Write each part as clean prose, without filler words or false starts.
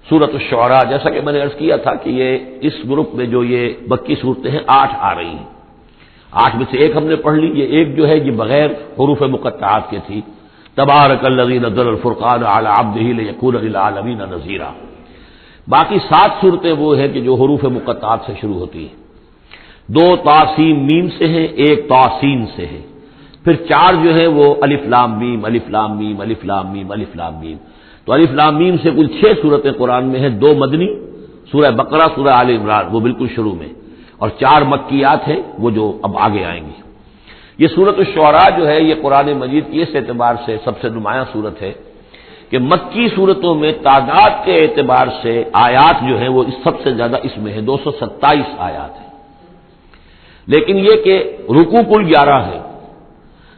سورۃ الشعراء، جیسا کہ میں نے عرض کیا تھا کہ یہ اس گروپ میں جو یہ مکی صورتیں ہیں 8 آ رہی ہیں، 8 میں سے ایک ہم نے پڑھ لی، یہ ایک جو ہے یہ بغیر حروف مقطعات کے تھی، تبارک الذی نزل الفرقان علی عبدہ لیکون للعالمین نذیرا۔ باقی 7 صورتیں وہ ہیں کہ جو حروف مقطعات سے شروع ہوتی ہیں، 2 طاسیم میم سے ہیں، 1 طاسین سے ہے، پھر 4 جو ہے وہ الف لام میم الف لام میم الف لام میم الف لام میم۔ تو الف لام میم سے کل 6 صورتیں قرآن میں ہیں، 2 مدنی، سورہ بقرہ، سورہ آل عمران وہ بالکل شروع میں، اور 4 مکیات ہیں وہ جو اب آگے آئیں گی۔ یہ سورۃ الشعراء جو ہے یہ قرآن مجید کی اس اعتبار سے سب سے نمایاں صورت ہے کہ مکی صورتوں میں تعداد کے اعتبار سے آیات جو ہیں وہ سب سے زیادہ اس میں ہے، 227 آیات ہیں، لیکن یہ کہ رکوع کل 11 ہے۔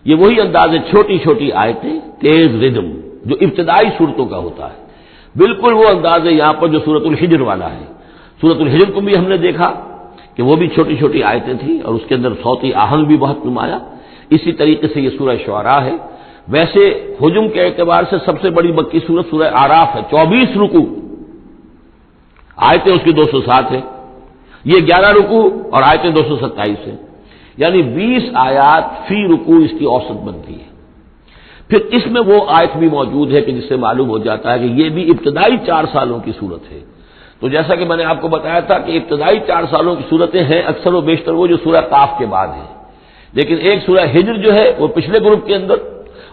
یہ وہی انداز ہے، چھوٹی چھوٹی آیتیں، تیز ردم جو ابتدائی صورتوں کا ہوتا ہے، بالکل وہ انداز ہے یہاں پر جو سورۃ الحجر والا ہے۔ سورۃ الحجر کو بھی ہم نے دیکھا کہ وہ بھی چھوٹی چھوٹی آیتیں تھیں اور اس کے اندر صوتی آہنگ بھی بہت نمایاں، اسی طریقے سے یہ سورہ شعراء ہے۔ ویسے حجم کے اعتبار سے سب سے بڑی مکی سورت سورہ اعراف ہے، 24 رکوع، آیتیں اس کی 207 ہیں، یہ 11 رکوع اور آیتیں 227 ہیں، یعنی 20 آیات فی رکوع اس کی اوسط بنتی ہے۔ پھر اس میں وہ آیت بھی موجود ہے کہ جس سے معلوم ہو جاتا ہے کہ یہ بھی ابتدائی 4 سالوں کی صورت ہے۔ تو جیسا کہ میں نے آپ کو بتایا تھا کہ ابتدائی 4 سالوں کی صورتیں ہیں اکثر و بیشتر وہ جو سورہ قاف کے بعد ہے، لیکن ایک سورہ ہجر جو ہے وہ پچھلے گروپ کے اندر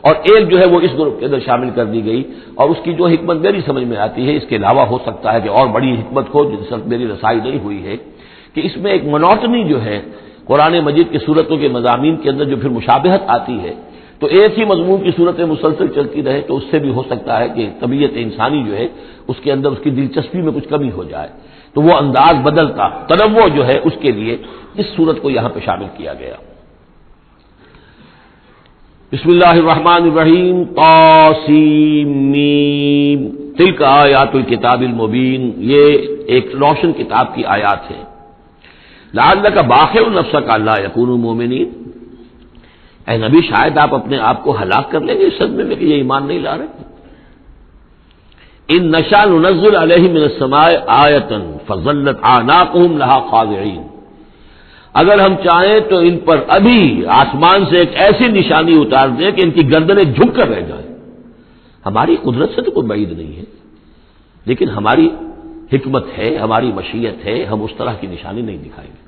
اور ایک جو ہے وہ اس گروپ کے اندر شامل کر دی گئی، اور اس کی جو حکمت میری سمجھ میں آتی ہے، اس کے علاوہ ہو سکتا ہے کہ اور بڑی حکمت ہو جس سے میری رسائی نہیں ہوئی ہے، کہ اس میں ایک منوٹنی جو ہے قرآن مجید کی صورتوں کے مضامین کے اندر جو پھر مشابہت آتی ہے، تو ایک ہی مضمون کی صورتیں مسلسل چلتی رہے تو اس سے بھی ہو سکتا ہے کہ طبیعت انسانی جو ہے اس کے اندر اس کی دلچسپی میں کچھ کمی ہو جائے، تو وہ انداز بدلتا تنوع جو ہے اس کے لیے اس صورت کو یہاں پہ شامل کیا گیا۔ بسم اللہ الرحمن الرحیم، طاسیم میم، تلک آیات الکتاب المبین، یہ ایک روشن کتاب کی آیات ہیں۔ لعلک باخع نفسک الا یکونوا مؤمنین، اے نبی شاید آپ اپنے آپ کو ہلاک کر لیں گے اس صدمے میں کہ یہ ایمان نہیں لا رہے۔ ان نشاء ننزل علیہم من السماء آیۃ فظلت اعناقهم لها خاضعین، اگر ہم چاہیں تو ان پر ابھی آسمان سے ایک ایسی نشانی اتار دیں کہ ان کی گردنیں جھک کر رہ جائیں۔ ہماری قدرت سے تو کوئی بعید نہیں ہے، لیکن ہماری حکمت ہے، ہماری مشیت ہے، ہم اس طرح کی نشانی نہیں دکھائیں گے،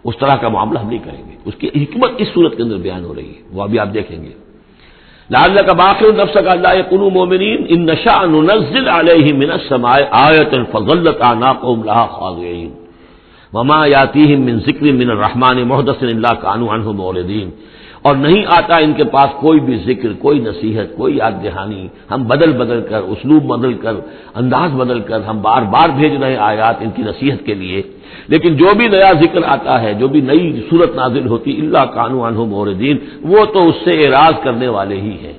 اس طرح کا معاملہ ہم نہیں کریں گے۔ اس کی حکمت اس صورت کے اندر بیان ہو رہی ہے، وہ ابھی آپ دیکھیں گے۔ لعلک باخع نفسک الا یکونوا مؤمنین ان نشاء ننزل علیہم من السماء آیۃ فظلت اعناقهم لها خاضعین وما یاتیہم من ذکر من الرحمن محدث الا کانوا عنہ معرضین، اور نہیں آتا ان کے پاس کوئی بھی ذکر، کوئی نصیحت، کوئی یاد دہانی، ہم بدل بدل کر، اسلوب بدل کر، انداز بدل کر ہم بار بار بھیج رہے ہیں آیات ان کی نصیحت کے لیے، لیکن جو بھی نیا ذکر آتا ہے، جو بھی نئی صورت نازل ہوتی الا کانوا عنہ معرضین، وہ تو اس سے اعراض کرنے والے ہی ہیں۔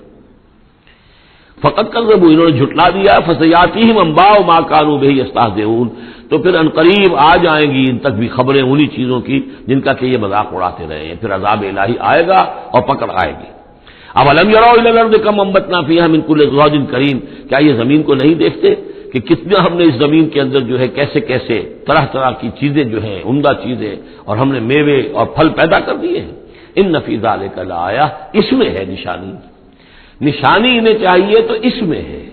فقط کذبوا، انہوں نے جھٹلا دیا، فسیاتیہم انباء ما کانوا بہ یستہزئون، تو پھر ان قریب آ جائیں گی ان تک بھی خبریں انہی چیزوں کی جن کا کہ یہ مذاق اڑاتے رہے ہیں، پھر عذاب الہی آئے گا اور پکڑ آئے گی۔ اولم یروا الی الارض کم انبتنا فیہا من کل زوج کریم، کیا یہ زمین کو نہیں دیکھتے کہ کتنا ہم نے اس زمین کے اندر جو ہے کیسے کیسے طرح طرح کی چیزیں جو ہیں، عمدہ چیزیں، اور ہم نے میوے اور پھل پیدا کر دیے ہیں۔ ان فی ذلک لآیہ، اس میں ہے نشانی، نشانی انہیں چاہیے تو اس میں ہے،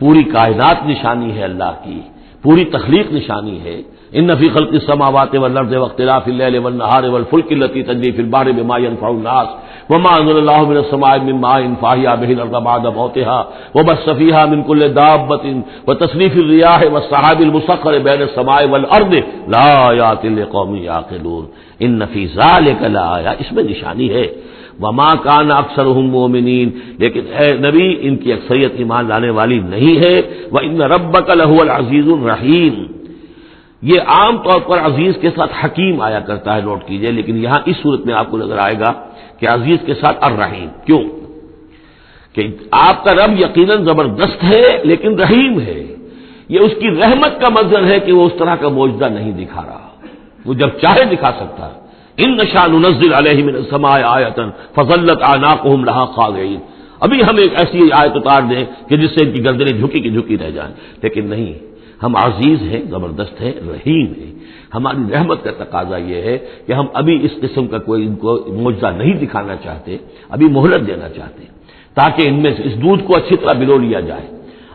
پوری کائنات نشانی ہے اللہ کی، پوری تخلیق نشانی ہے۔ ان فی خلق السماوات والارض واختلاف اللیل والنہار والفلک التی تجری فی البحر بما ینفع الناس وما انزل اللہ من السماء من ماء فاحیا به الارض بعد موتها وبث فیہا من کل دابۃ وتصریف الرياح والسحاب المسخر بین السماء والارض لآیات لقوم یعقلون ان فی ذلک لآیہ، اس میں نشانی ہے۔ وما کان اکثرهم مؤمنین، لیکن اے نبی ان کی اکثریت ایمان لانے والی نہیں ہے۔ وان ربک لہو العزیز الرحیم، یہ عام طور پر عزیز کے ساتھ حکیم آیا کرتا ہے، نوٹ کیجئے، لیکن یہاں اس صورت میں آپ کو نظر آئے گا کہ عزیز کے ساتھ الرحیم، کیوں کہ آپ کا رب یقیناً زبردست ہے لیکن رحیم ہے، یہ اس کی رحمت کا مظہر ہے کہ وہ اس طرح کا معجزہ نہیں دکھا رہا، وہ جب چاہے دکھا سکتا ہے۔ ان نشاء ننزل علیہم من السماء آیۃ فظلت اعناقهم لها خاضعین، ابھی ہم ایک ایسی آیت اتار دیں کہ جس سے ان کی گردنیں جھکی کی جھکی رہ جائیں، لیکن نہیں، ہم عزیز ہیں، زبردست ہیں، رحیم ہیں۔ ہماری رحمت کا تقاضا یہ ہے کہ ہم ابھی اس قسم کا کوئی ان کو معجزہ نہیں دکھانا چاہتے، ابھی مہلت دینا چاہتے ہیں تاکہ ان میں سے اس دودھ کو اچھی طرح بلو لیا جائے۔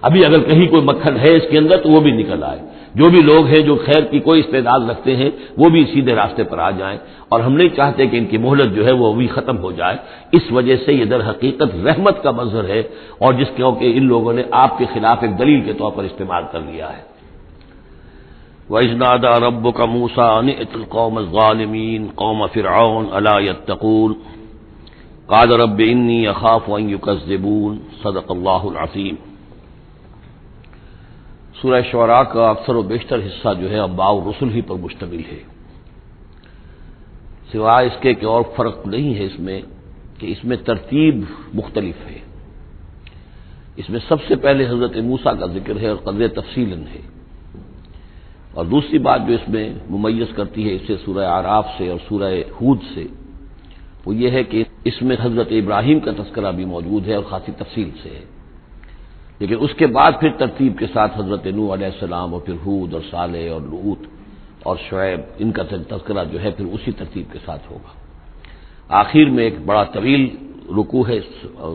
ابھی اگر کہیں کوئی مکھن ہے اس کے اندر تو وہ بھی نکل آئے، جو بھی لوگ ہیں جو خیر کی کوئی استعداد رکھتے ہیں وہ بھی سیدھے راستے پر آ جائیں، اور ہم نہیں چاہتے کہ ان کی مہلت جو ہے وہ بھی ختم ہو جائے۔ اس وجہ سے یہ در حقیقت رحمت کا منظر ہے، اور جس کیونکہ ان لوگوں نے آپ کے خلاف ایک دلیل کے طور پر استعمال کر لیا ہے۔ وَإِذْ نَادَىٰ رَبُّكَ مُوسَىٰ أَنِ ائْتِ الْقَوْمَ الظَّالِمِينَ قَوْمَ فِرْعَوْنَ أَلَا يَتَّقُونَ قَالَ رَبِّ إِنِّي أَخَافُ أَن يُكَذِّبُونِ صدق اللہ العظیم۔ سورہ شعراء کا اکثر و بیشتر حصہ جو ہے انباء الرسل ہی پر مشتمل ہے، سوائے اس کے کہ اور فرق نہیں ہے اس میں کہ اس میں ترتیب مختلف ہے۔ اس میں سب سے پہلے حضرت موسیٰ کا ذکر ہے اور قدر تفصیلاً ہے، اور دوسری بات جو اس میں ممیز کرتی ہے اسے سورہ اعراف سے اور سورہ ہود سے، وہ یہ ہے کہ اس میں حضرت ابراہیم کا تذکرہ بھی موجود ہے اور خاصی تفصیل سے ہے، لیکن اس کے بعد پھر ترتیب کے ساتھ حضرت نوح علیہ السلام اور پھر ہود اور صالح اور لوط اور شعیب، ان کا تذکرہ جو ہے پھر اسی ترتیب کے ساتھ ہوگا۔ آخر میں ایک بڑا طویل رکوع ہے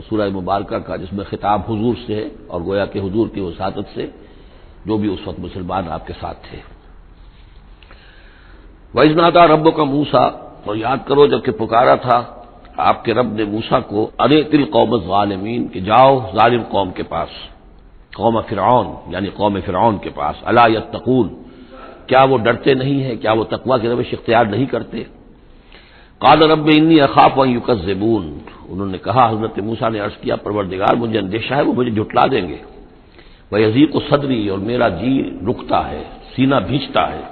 سورہ مبارکہ کا جس میں خطاب حضور سے ہے، اور گویا کہ حضور کی وساطت سے جو بھی اس وقت مسلمان آپ کے ساتھ تھے۔ وَإِذْ نَادَىٰ رَبُّكَ مُوسَىٰ، اور یاد کرو جب کہ پکارا تھا آپ کے رب نے موسیٰ کو، أَنِ ائْتِ الْقَوْمَ الظَّالِمِينَ، کہ جاؤ ظالم قوم کے پاس، قوم فرعون یعنی قوم فرعون کے پاس، أَلَا يَتَّقُونَ، کیا وہ ڈرتے نہیں ہیں، کیا وہ تقویٰ کی روش اختیار نہیں کرتے؟ قال رب انی اخاف ان یکذبون، انہوں نے کہا، حضرت موسیٰ نے عرض کیا، پروردگار مجھے اندیشہ ہے وہ مجھے جھٹلا دیں گے، ویضیق صدری، اور میرا جی رکتا ہے، سینہ بھیجتا ہے،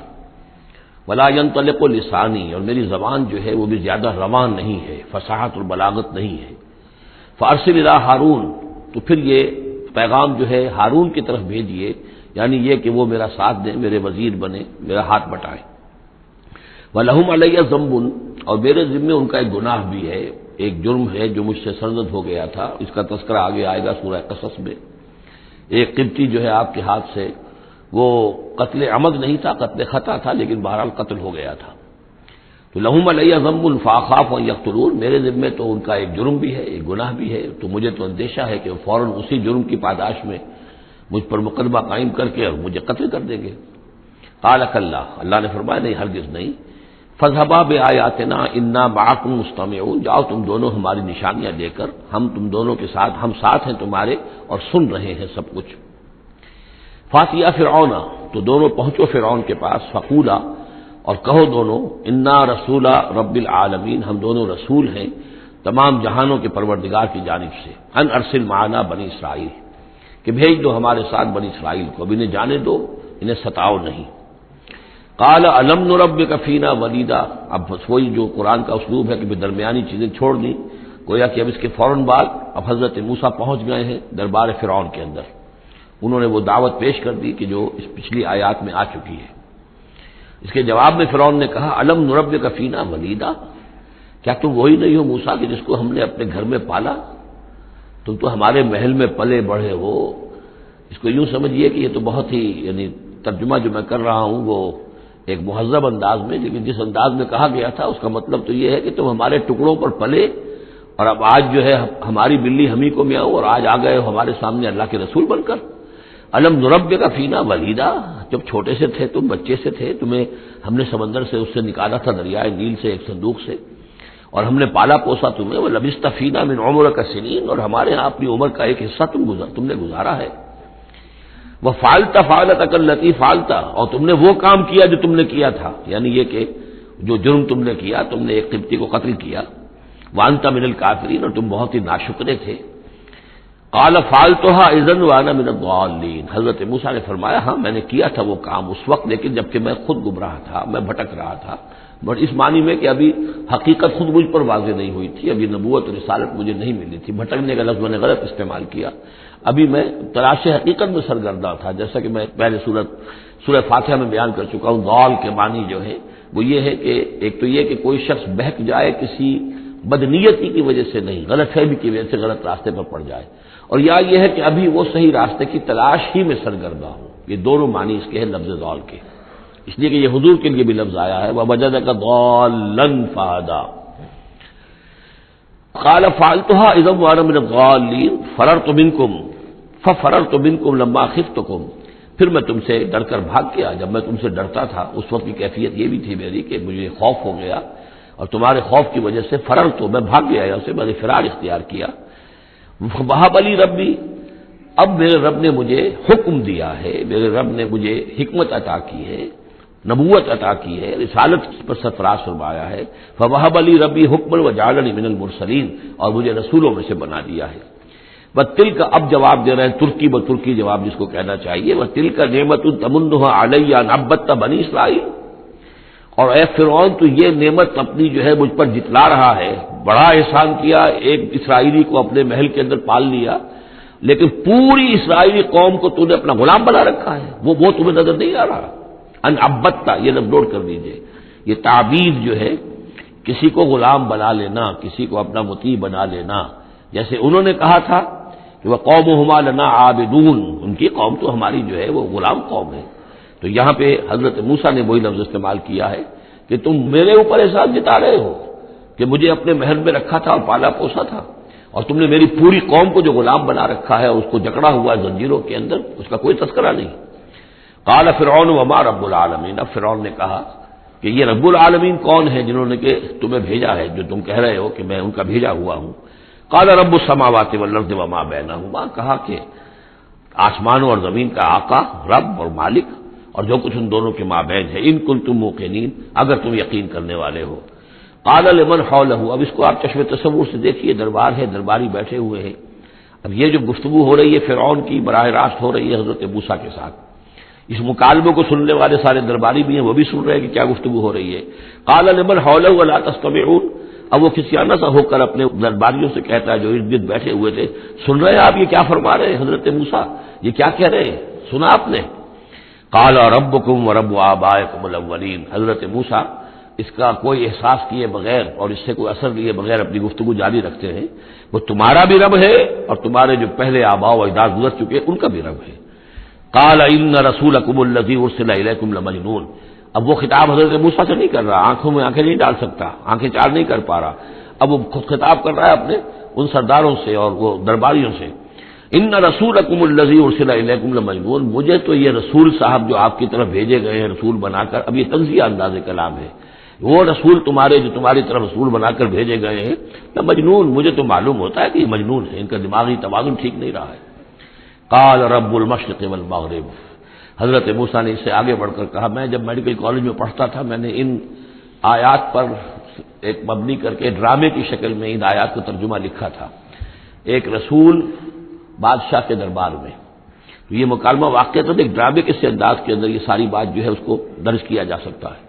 ولا ينطلق لسانی، اور میری زبان جو ہے وہ بھی زیادہ روان نہیں ہے، فصاحت اور بلاغت نہیں ہے، فارسل الی ہارون، تو پھر یہ پیغام جو ہے ہارون کی طرف بھیجیے، یعنی یہ کہ وہ میرا ساتھ دیں، میرے وزیر بنے، میرا ہاتھ بٹائیں، وَلَهُمْ عَلَيَّ ذَنْبٌ، اور میرے ذمے ان کا ایک گناہ بھی ہے، ایک جرم ہے جو مجھ سے سرزد ہو گیا تھا، اس کا تذکرہ آگے آئے گا سورہ قصص میں۔ ایک قبطی جو ہے آپ کے ہاتھ سے، وہ قتل عمد نہیں تھا، قتل خطا تھا، لیکن بہرحال قتل ہو گیا تھا، تو لَهُمْ عَلَيَّ ذَنْبٌ فَأَخَافُ أَن يَقْتُلُونِ، میرے ذمے تو ان کا ایک جرم بھی ہے، ایک گناہ بھی ہے، تو مجھے تو اندیشہ ہے کہ وہ فوراً اسی جرم کی پاداش میں مجھ پر مقدمہ قائم کر کے اور مجھے قتل کر دیں گے۔ قال کلا، اللہ نے فرمایا نہیں، ہرگز نہیں، فاذهبا بآیاتنا انا معکم مستمعون، جاؤ تم دونوں ہماری نشانیاں لے کر، ہم تم دونوں کے ساتھ، ہم ساتھ ہیں تمہارے اور سن رہے ہیں سب کچھ۔ فاتیا فرعون، تو دونوں پہنچو فرعون کے پاس، فقولا، اور کہو دونوں، انا رسول رب العالمین، ہم دونوں رسول ہیں تمام جہانوں کے پروردگار کی جانب سے، ان ارسل معنا بنی اسرائیل، کہ بھیج دو ہمارے ساتھ بنی اسرائیل کو، اب انہیں جانے دو، انہیں ستاؤ نہیں۔ قال الم نربک فینا ولیدا، اب وہی جو قرآن کا اسلوب ہے کہ درمیانی چیزیں چھوڑ دیں، گویا کہ اب اس کے فوراً بعد اب حضرت موسیٰ پہنچ گئے ہیں دربار فرعون کے اندر، انہوں نے وہ دعوت پیش کر دی کہ جو اس پچھلی آیات میں آ چکی ہے۔ اس کے جواب میں فرعون نے کہا، الم نربک فینا ولیدا، کیا تم وہی نہیں ہو موسیٰ کہ جس کو ہم نے اپنے گھر میں پالا؟ تم تو ہمارے محل میں پلے بڑھے ہو۔ اس کو یوں سمجھیے کہ یہ تو بہت ہی، یعنی ترجمہ جو میں کر رہا ہوں وہ ایک مہذب انداز میں، لیکن جس انداز میں کہا گیا تھا اس کا مطلب تو یہ ہے کہ تم ہمارے ٹکڑوں پر پلے، اور اب آج جو ہے ہماری بلی ہم ہی کو میاؤ، اور آج آ گئے ہو ہمارے سامنے اللہ کے رسول بن کر۔ الم نربک فینا ولیدا، جب چھوٹے سے تھے تم، بچے سے تھے، تمہیں ہم نے سمندر سے اس سے نکالا تھا، دریائے نیل سے، ایک صندوق سے، اور ہم نے پالا پوسا تمہیں، وَلَبِثْتَ فِينَا مِنْ عُمُرِكَ سِنِينَ، اور ہمارے ہاں اپنی عمر کا ایک حصہ تم نے گزارا ہے، وَفَعَلْتَ فَعْلَتَكَ الَّتِي فَعَلْتَ، اور تم نے وہ کام کیا جو تم نے کیا تھا، یعنی یہ کہ جو جرم تم نے کیا، تم نے ایک قبطی کو قتل کیا، وَأَنْتَ مِنَ الْكَافِرِينَ، اور تم بہت ہی ناشکرے تھے۔ قال فعلتها اذا وانا من الضالين، حضرت موسیٰ نے فرمایا ہاں میں نے کیا تھا وہ کام اس وقت، لیکن جبکہ میں خود گمراہ تھا، میں بھٹک رہا تھا، بٹ اس معنی میں کہ ابھی حقیقت خود مجھ پر واضح نہیں ہوئی تھی، ابھی نبوت اور رسالت مجھے نہیں ملی تھی، بھٹکنے کا لفظ میں نے غلط استعمال کیا، ابھی میں تلاش حقیقت میں سرگردہ تھا، جیسا کہ میں پہلے سورہ فاتحہ میں بیان کر چکا ہوں۔ ضال کے معنی جو ہے وہ یہ ہے کہ ایک تو یہ کہ کوئی شخص بہک جائے کسی بدنیتی کی وجہ سے نہیں، غلط فہمی کی وجہ سے غلط راستے پر پڑ جائے، اور یا یہ ہے کہ ابھی وہ صحیح راستے کی تلاش ہی میں سرگردہ ہوں۔ یہ دونوں معنی اس کے ہیں لفظ ضال کے، اس لیے کہ یہ حضور کے لیے بھی لفظ آیا ہے وَوَجَدَكَ ضَالًّا فَهَدَىٰ۔ قال فعلتها اذا وانا من الضالين ففررت منكم لما خفتكم، پھر میں تم سے ڈر کر بھاگ گیا جب میں تم سے ڈرتا تھا، اس وقت کی کیفیت یہ بھی تھی میری کہ مجھے خوف ہو گیا، اور تمہارے خوف کی وجہ سے فررت، میں بھاگ گیا یہاں سے، میں نے فرار اختیار کیا۔ وہب لی ربی، اب میرے رب نے مجھے حکم دیا ہے، میرے رب نے مجھے حکمت عطا کی ہے، نبوت عطا کی ہے، رسالت پر سرفراز فرمایا ہے۔ فوہب لی ربی حکما وجعلنی من المرسلین، اور مجھے رسولوں میں سے بنا دیا ہے۔ وَتِلْكَ، اب جواب دے رہے ہیں ترکی بترکی جواب جس کو کہنا چاہیے، وَتِلْكَ نعمت تمنها علی ان عبدت بنی اسرائیل، اور اے فرعون تو یہ نعمت اپنی جو ہے مجھ پر جتلا رہا ہے، بڑا احسان کیا، ایک اسرائیلی کو اپنے محل کے اندر پال لیا، لیکن پوری اسرائیلی قوم کو تو نے اپنا غلام بنا رکھا ہے، وہ تمہیں نظر نہیں آ رہا۔ ان عبدتا، یہ لفظ نوٹ کر لیجیے، یہ تعبیر جو ہے کسی کو غلام بنا لینا، کسی کو اپنا مطیع بنا لینا، جیسے انہوں نے کہا تھا کہ وہ قومہما لنا عابدون، ان کی قوم تو ہماری جو ہے وہ غلام قوم ہے، تو یہاں پہ حضرت موسیٰ نے وہی لفظ استعمال کیا ہے کہ تم میرے اوپر احسان جتا رہے ہو کہ مجھے اپنے محل میں رکھا تھا اور پالا پوسا تھا، اور تم نے میری پوری قوم کو جو غلام بنا رکھا ہے، اس کو جکڑا ہوا ہے زنجیروں کے اندر، اس کا کوئی تذکرہ نہیں۔ قال فرعون وما رب العالمین، اب فرعون نے کہا کہ یہ رب العالمین کون ہے جنہوں نے کہ تمہیں بھیجا ہے، جو تم کہہ رہے ہو کہ میں ان کا بھیجا ہوا ہوں۔ قال رب السماوات والارض وما بینہما، کہا کہ آسمانوں اور زمین کا آقا، رب اور مالک، اور جو کچھ ان دونوں کے مابین ہے، ان کنتم موقنین، اگر تم یقین کرنے والے ہو۔ قال لمن حولہ، اب اس کو آپ چشم تصور سے دیکھیے، دربار ہے، درباری بیٹھے ہوئے ہیں، اب یہ جو گفتگو ہو رہی ہے فرعون کی براہ راست ہو رہی ہے حضرت موسیٰ کے ساتھ، اس مکالمے کو سننے والے سارے درباری بھی ہیں، وہ بھی سن رہے ہیں کہ کیا گفتگو ہو رہی ہے۔ قال لمن حولہ الا تستمعون، اب وہ کسیانہ سا ہو کر اپنے درباریوں سے کہتا ہے جو ارد گرد بیٹھے ہوئے تھے، سن رہے ہیں آپ یہ کیا فرما رہے ہیں حضرت موسیٰ، یہ کیا کہہ رہے ہیں، سنا آپ نے؟ قال ربکم ورب آبائکم الاولین، حضرت موسیٰ اس کا کوئی احساس کیے بغیر اور اس سے کوئی اثر لیے بغیر اپنی گفتگو جاری رکھتے ہیں، وہ تمہارا بھی رب ہے اور تمہارے جو پہلے آباء و اجداد گزر چکے ان کا بھی رب ہے۔ قال ان رسولکم الذی ارسل الیکم لمجنون، اب وہ خطاب حضرت موسیٰ سے نہیں کر رہا، آنکھوں میں آنکھیں نہیں ڈال سکتا، آنکھیں چار نہیں کر پا رہا، اب وہ خود خطاب کر رہا ہے اپنے ان سرداروں سے اور وہ درباریوں سے۔ ان رسولکم الذی ارسل الیکم لمجنون، مجھے تو یہ رسول صاحب جو آپ کی طرف بھیجے گئے ہیں رسول بنا کر، اب یہ تنزیہ انداز کلام ہے، وہ رسول تمہارے جو تمہاری طرف رسول بنا کر بھیجے گئے ہیں مجنون، مجھے تو معلوم ہوتا ہے کہ یہ مجنون ہے، ان کا دماغی توازن ٹھیک نہیں رہا ہے۔ قال رب المشرق والمغرب، حضرت موسیٰ نے اس سے آگے بڑھ کر کہا، میں جب میڈیکل کالج میں پڑھتا تھا میں نے ان آیات پر ایک مبنی کر کے ڈرامے کی شکل میں ان آیات کا ترجمہ لکھا تھا، ایک رسول بادشاہ کے دربار میں، تو یہ مکالمہ واقعہ تو ایک ڈرامے کے سے انداز کے اندر یہ ساری بات جو ہے اس کو درج کیا جا سکتا ہے۔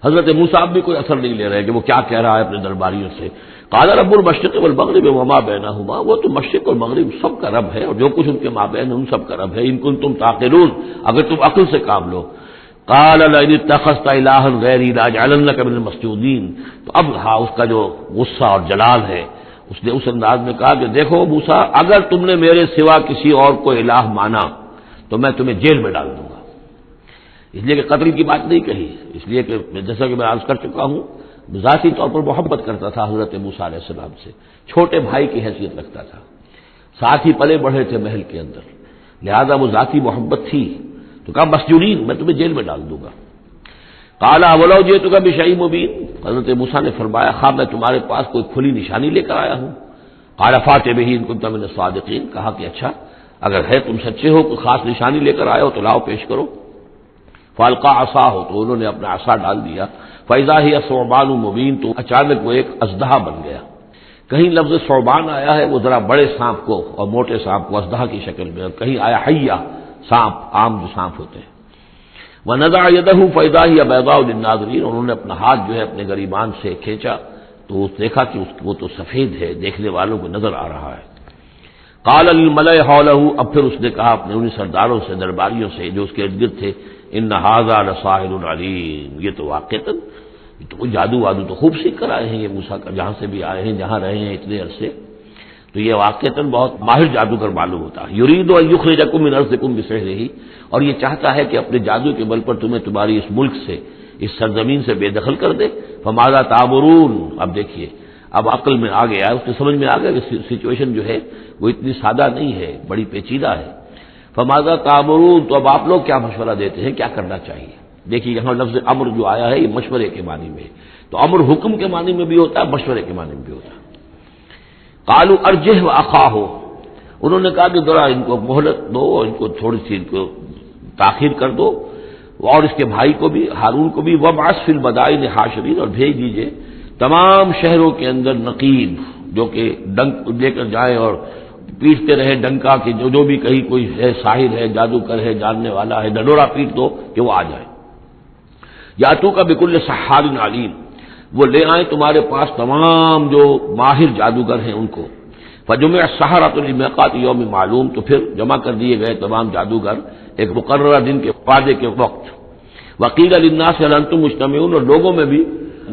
حضرت موسیٰ بھی کوئی اثر نہیں لے رہے کہ وہ کیا کہہ رہا ہے اپنے درباریوں سے۔ قال رب المشرق والمغرب وما بینہما، وہ تو مشرق اور مغرب سب کا رب ہے اور جو کچھ ان کے مابین ان سب کا رب ہے، ان کنتم تعقلون، اگر تم عقل سے کام لو۔ قال لئن اتخذت الہا غیری لاجعلنک من المسجونین، تو اب ہاں اس کا جو غصہ اور جلال ہے، اس نے اس انداز میں کہا کہ دیکھو موسیٰ، اگر تم نے میرے سوا کسی اور کو الہ مانا تو میں تمہیں جیل میں ڈال دوں گا، اس لیے کہ قتل کی بات نہیں کہی، اس لیے کہ جیسا کہ میں عرض کر چکا ہوں ذاتی طور پر محبت کرتا تھا حضرت موسیٰ علیہ السلام سے، چھوٹے بھائی کی حیثیت رکھتا تھا، ساتھ ہی پلے بڑھے تھے محل کے اندر، لہذا وہ ذاتی محبت تھی، تو کہا مسجونین، میں تمہیں جیل میں ڈال دوں گا۔ قال اولو جئتک بشیء مبین، حضرت موسیٰ نے فرمایا خواہ میں تمہارے پاس کوئی کھلی نشانی لے کر آیا ہوں۔ قال فاتح بہ ان کنت من الصادقین، کہا کہ اچھا اگر ہے تم سچے ہو کوئی خاص نشانی لے کر آئے ہو تو لاؤ پیش کرو۔ فالقا عصاہ، تو انہوں نے اپنا عصا ڈال دیا، فاذا ہی ثعبان مبین، تو اچانک وہ ایک اژدہا بن گیا۔ کہیں لفظ ثعبان آیا ہے وہ ذرا بڑے سانپ کو اور موٹے سانپ کو اژدہا کی شکل میں، اور کہیں آیا حیہ، سانپ، عام جو سانپ ہوتے ہیں۔ ونزع یدہ فاذا ہی بیضاء للناظرین، انہوں نے اپنا ہاتھ جو ہے اپنے گریبان سے کھینچا تو دیکھا کہ وہ تو سفید ہے، دیکھنے والوں کو نظر آ رہا ہے۔ قال للملأ حولہ، اب پھر اس نے کہا اپنے ان سرداروں سے، درباریوں سے جو اس کے ارد گرد تھے، ان ھذا لساحر علیم، یہ تو واقعتاً تو وہ جادو وادو تو خوب سیکھ کر آئے ہیں یہ موسیٰ کا، جہاں سے بھی آئے ہیں، جہاں رہے ہیں اتنے عرصے، تو یہ واقعتاً بہت ماہر جادوگر معلوم ہوتا ہے۔ یرید ان یخرجکم من ارضکم بسحرہ، اور یہ چاہتا ہے کہ اپنے جادو کے بل پر تمہیں تمہاری اس ملک سے، اس سرزمین سے بے دخل کر دے۔ فماذا تامرون، اب دیکھیے اب عقل میں آ گیا، اس نے سمجھ میں آ گیا کہ سچویشن جو ہے وہ اتنی سادہ نہیں ہے، بڑی پیچیدہ ہے۔ فماذا تامرون، تو اب آپ لوگ کیا مشورہ دیتے ہیں، کیا کرنا چاہیے؟ دیکھیے یہاں لفظ امر جو آیا ہے یہ مشورے کے معنی میں ہے، تو امر حکم کے معنی میں بھی ہوتا ہے، مشورے کے معنی میں بھی ہوتا ہے۔ قالوا ارجہ واخاہ، انہوں نے کہا کہ ذرا ان کو مہلت دو اور ان کو تھوڑی سی ان کو تاخیر کر دو، اور اس کے بھائی کو بھی، ہارون کو بھی، وابعث فی المدائن حاشرین، اور بھیج دیجئے تمام شہروں کے اندر نقیب، جو کہ ڈنک لے کر جائیں اور پیٹتے رہے ڈنکا کہ جو بھی کہیں کوئی ہے ساحر ہے، جادوگر ہے، جاننے والا ہے، ڈنڈورا پیٹ دو کہ وہ آ جائے۔ یاتو کا بکل سحار علیم، وہ لے آئیں تمہارے پاس تمام جو ماہر جادوگر ہیں ان کو۔ فجمع السحرۃ لمیقات یوم معلوم، تو پھر جمع کر دیے گئے تمام جادوگر ایک مقررہ دن کے وعدے کے وقت۔ وقیل للناس هل انتم مجتمعون، اور لوگوں میں بھی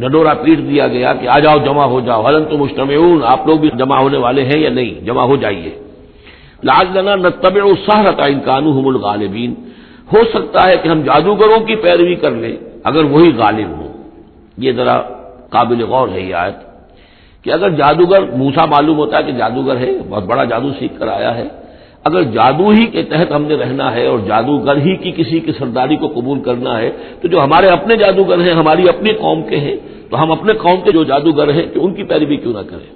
ڈنڈورا پیٹ دیا گیا کہ آ جاؤ جمع ہو جاؤ، هل انتم مجتمعون، آپ لوگ بھی جمع ہونے والے ہیں یا نہیں، جمع ہو جائیے۔ لعلنا نتبع السحرۃ ان كانوا هم الغالبین، ہو سکتا ہے کہ ہم جادوگروں کی پیروی کر لیں اگر وہی غالب ہوں۔ یہ ذرا قابل غور ہے یہ آیت کہ اگر جادوگر، موسیٰ معلوم ہوتا ہے کہ جادوگر ہے، بہت بڑا جادو سیکھ کر آیا ہے، اگر جادو ہی کے تحت ہم نے رہنا ہے اور جادوگر ہی کی کسی کی سرداری کو قبول کرنا ہے، تو جو ہمارے اپنے جادوگر ہیں، ہماری اپنی قوم کے ہیں، تو ہم اپنے قوم کے جو جادوگر ہیں کہ ان کی پیروی کیوں نہ کریں۔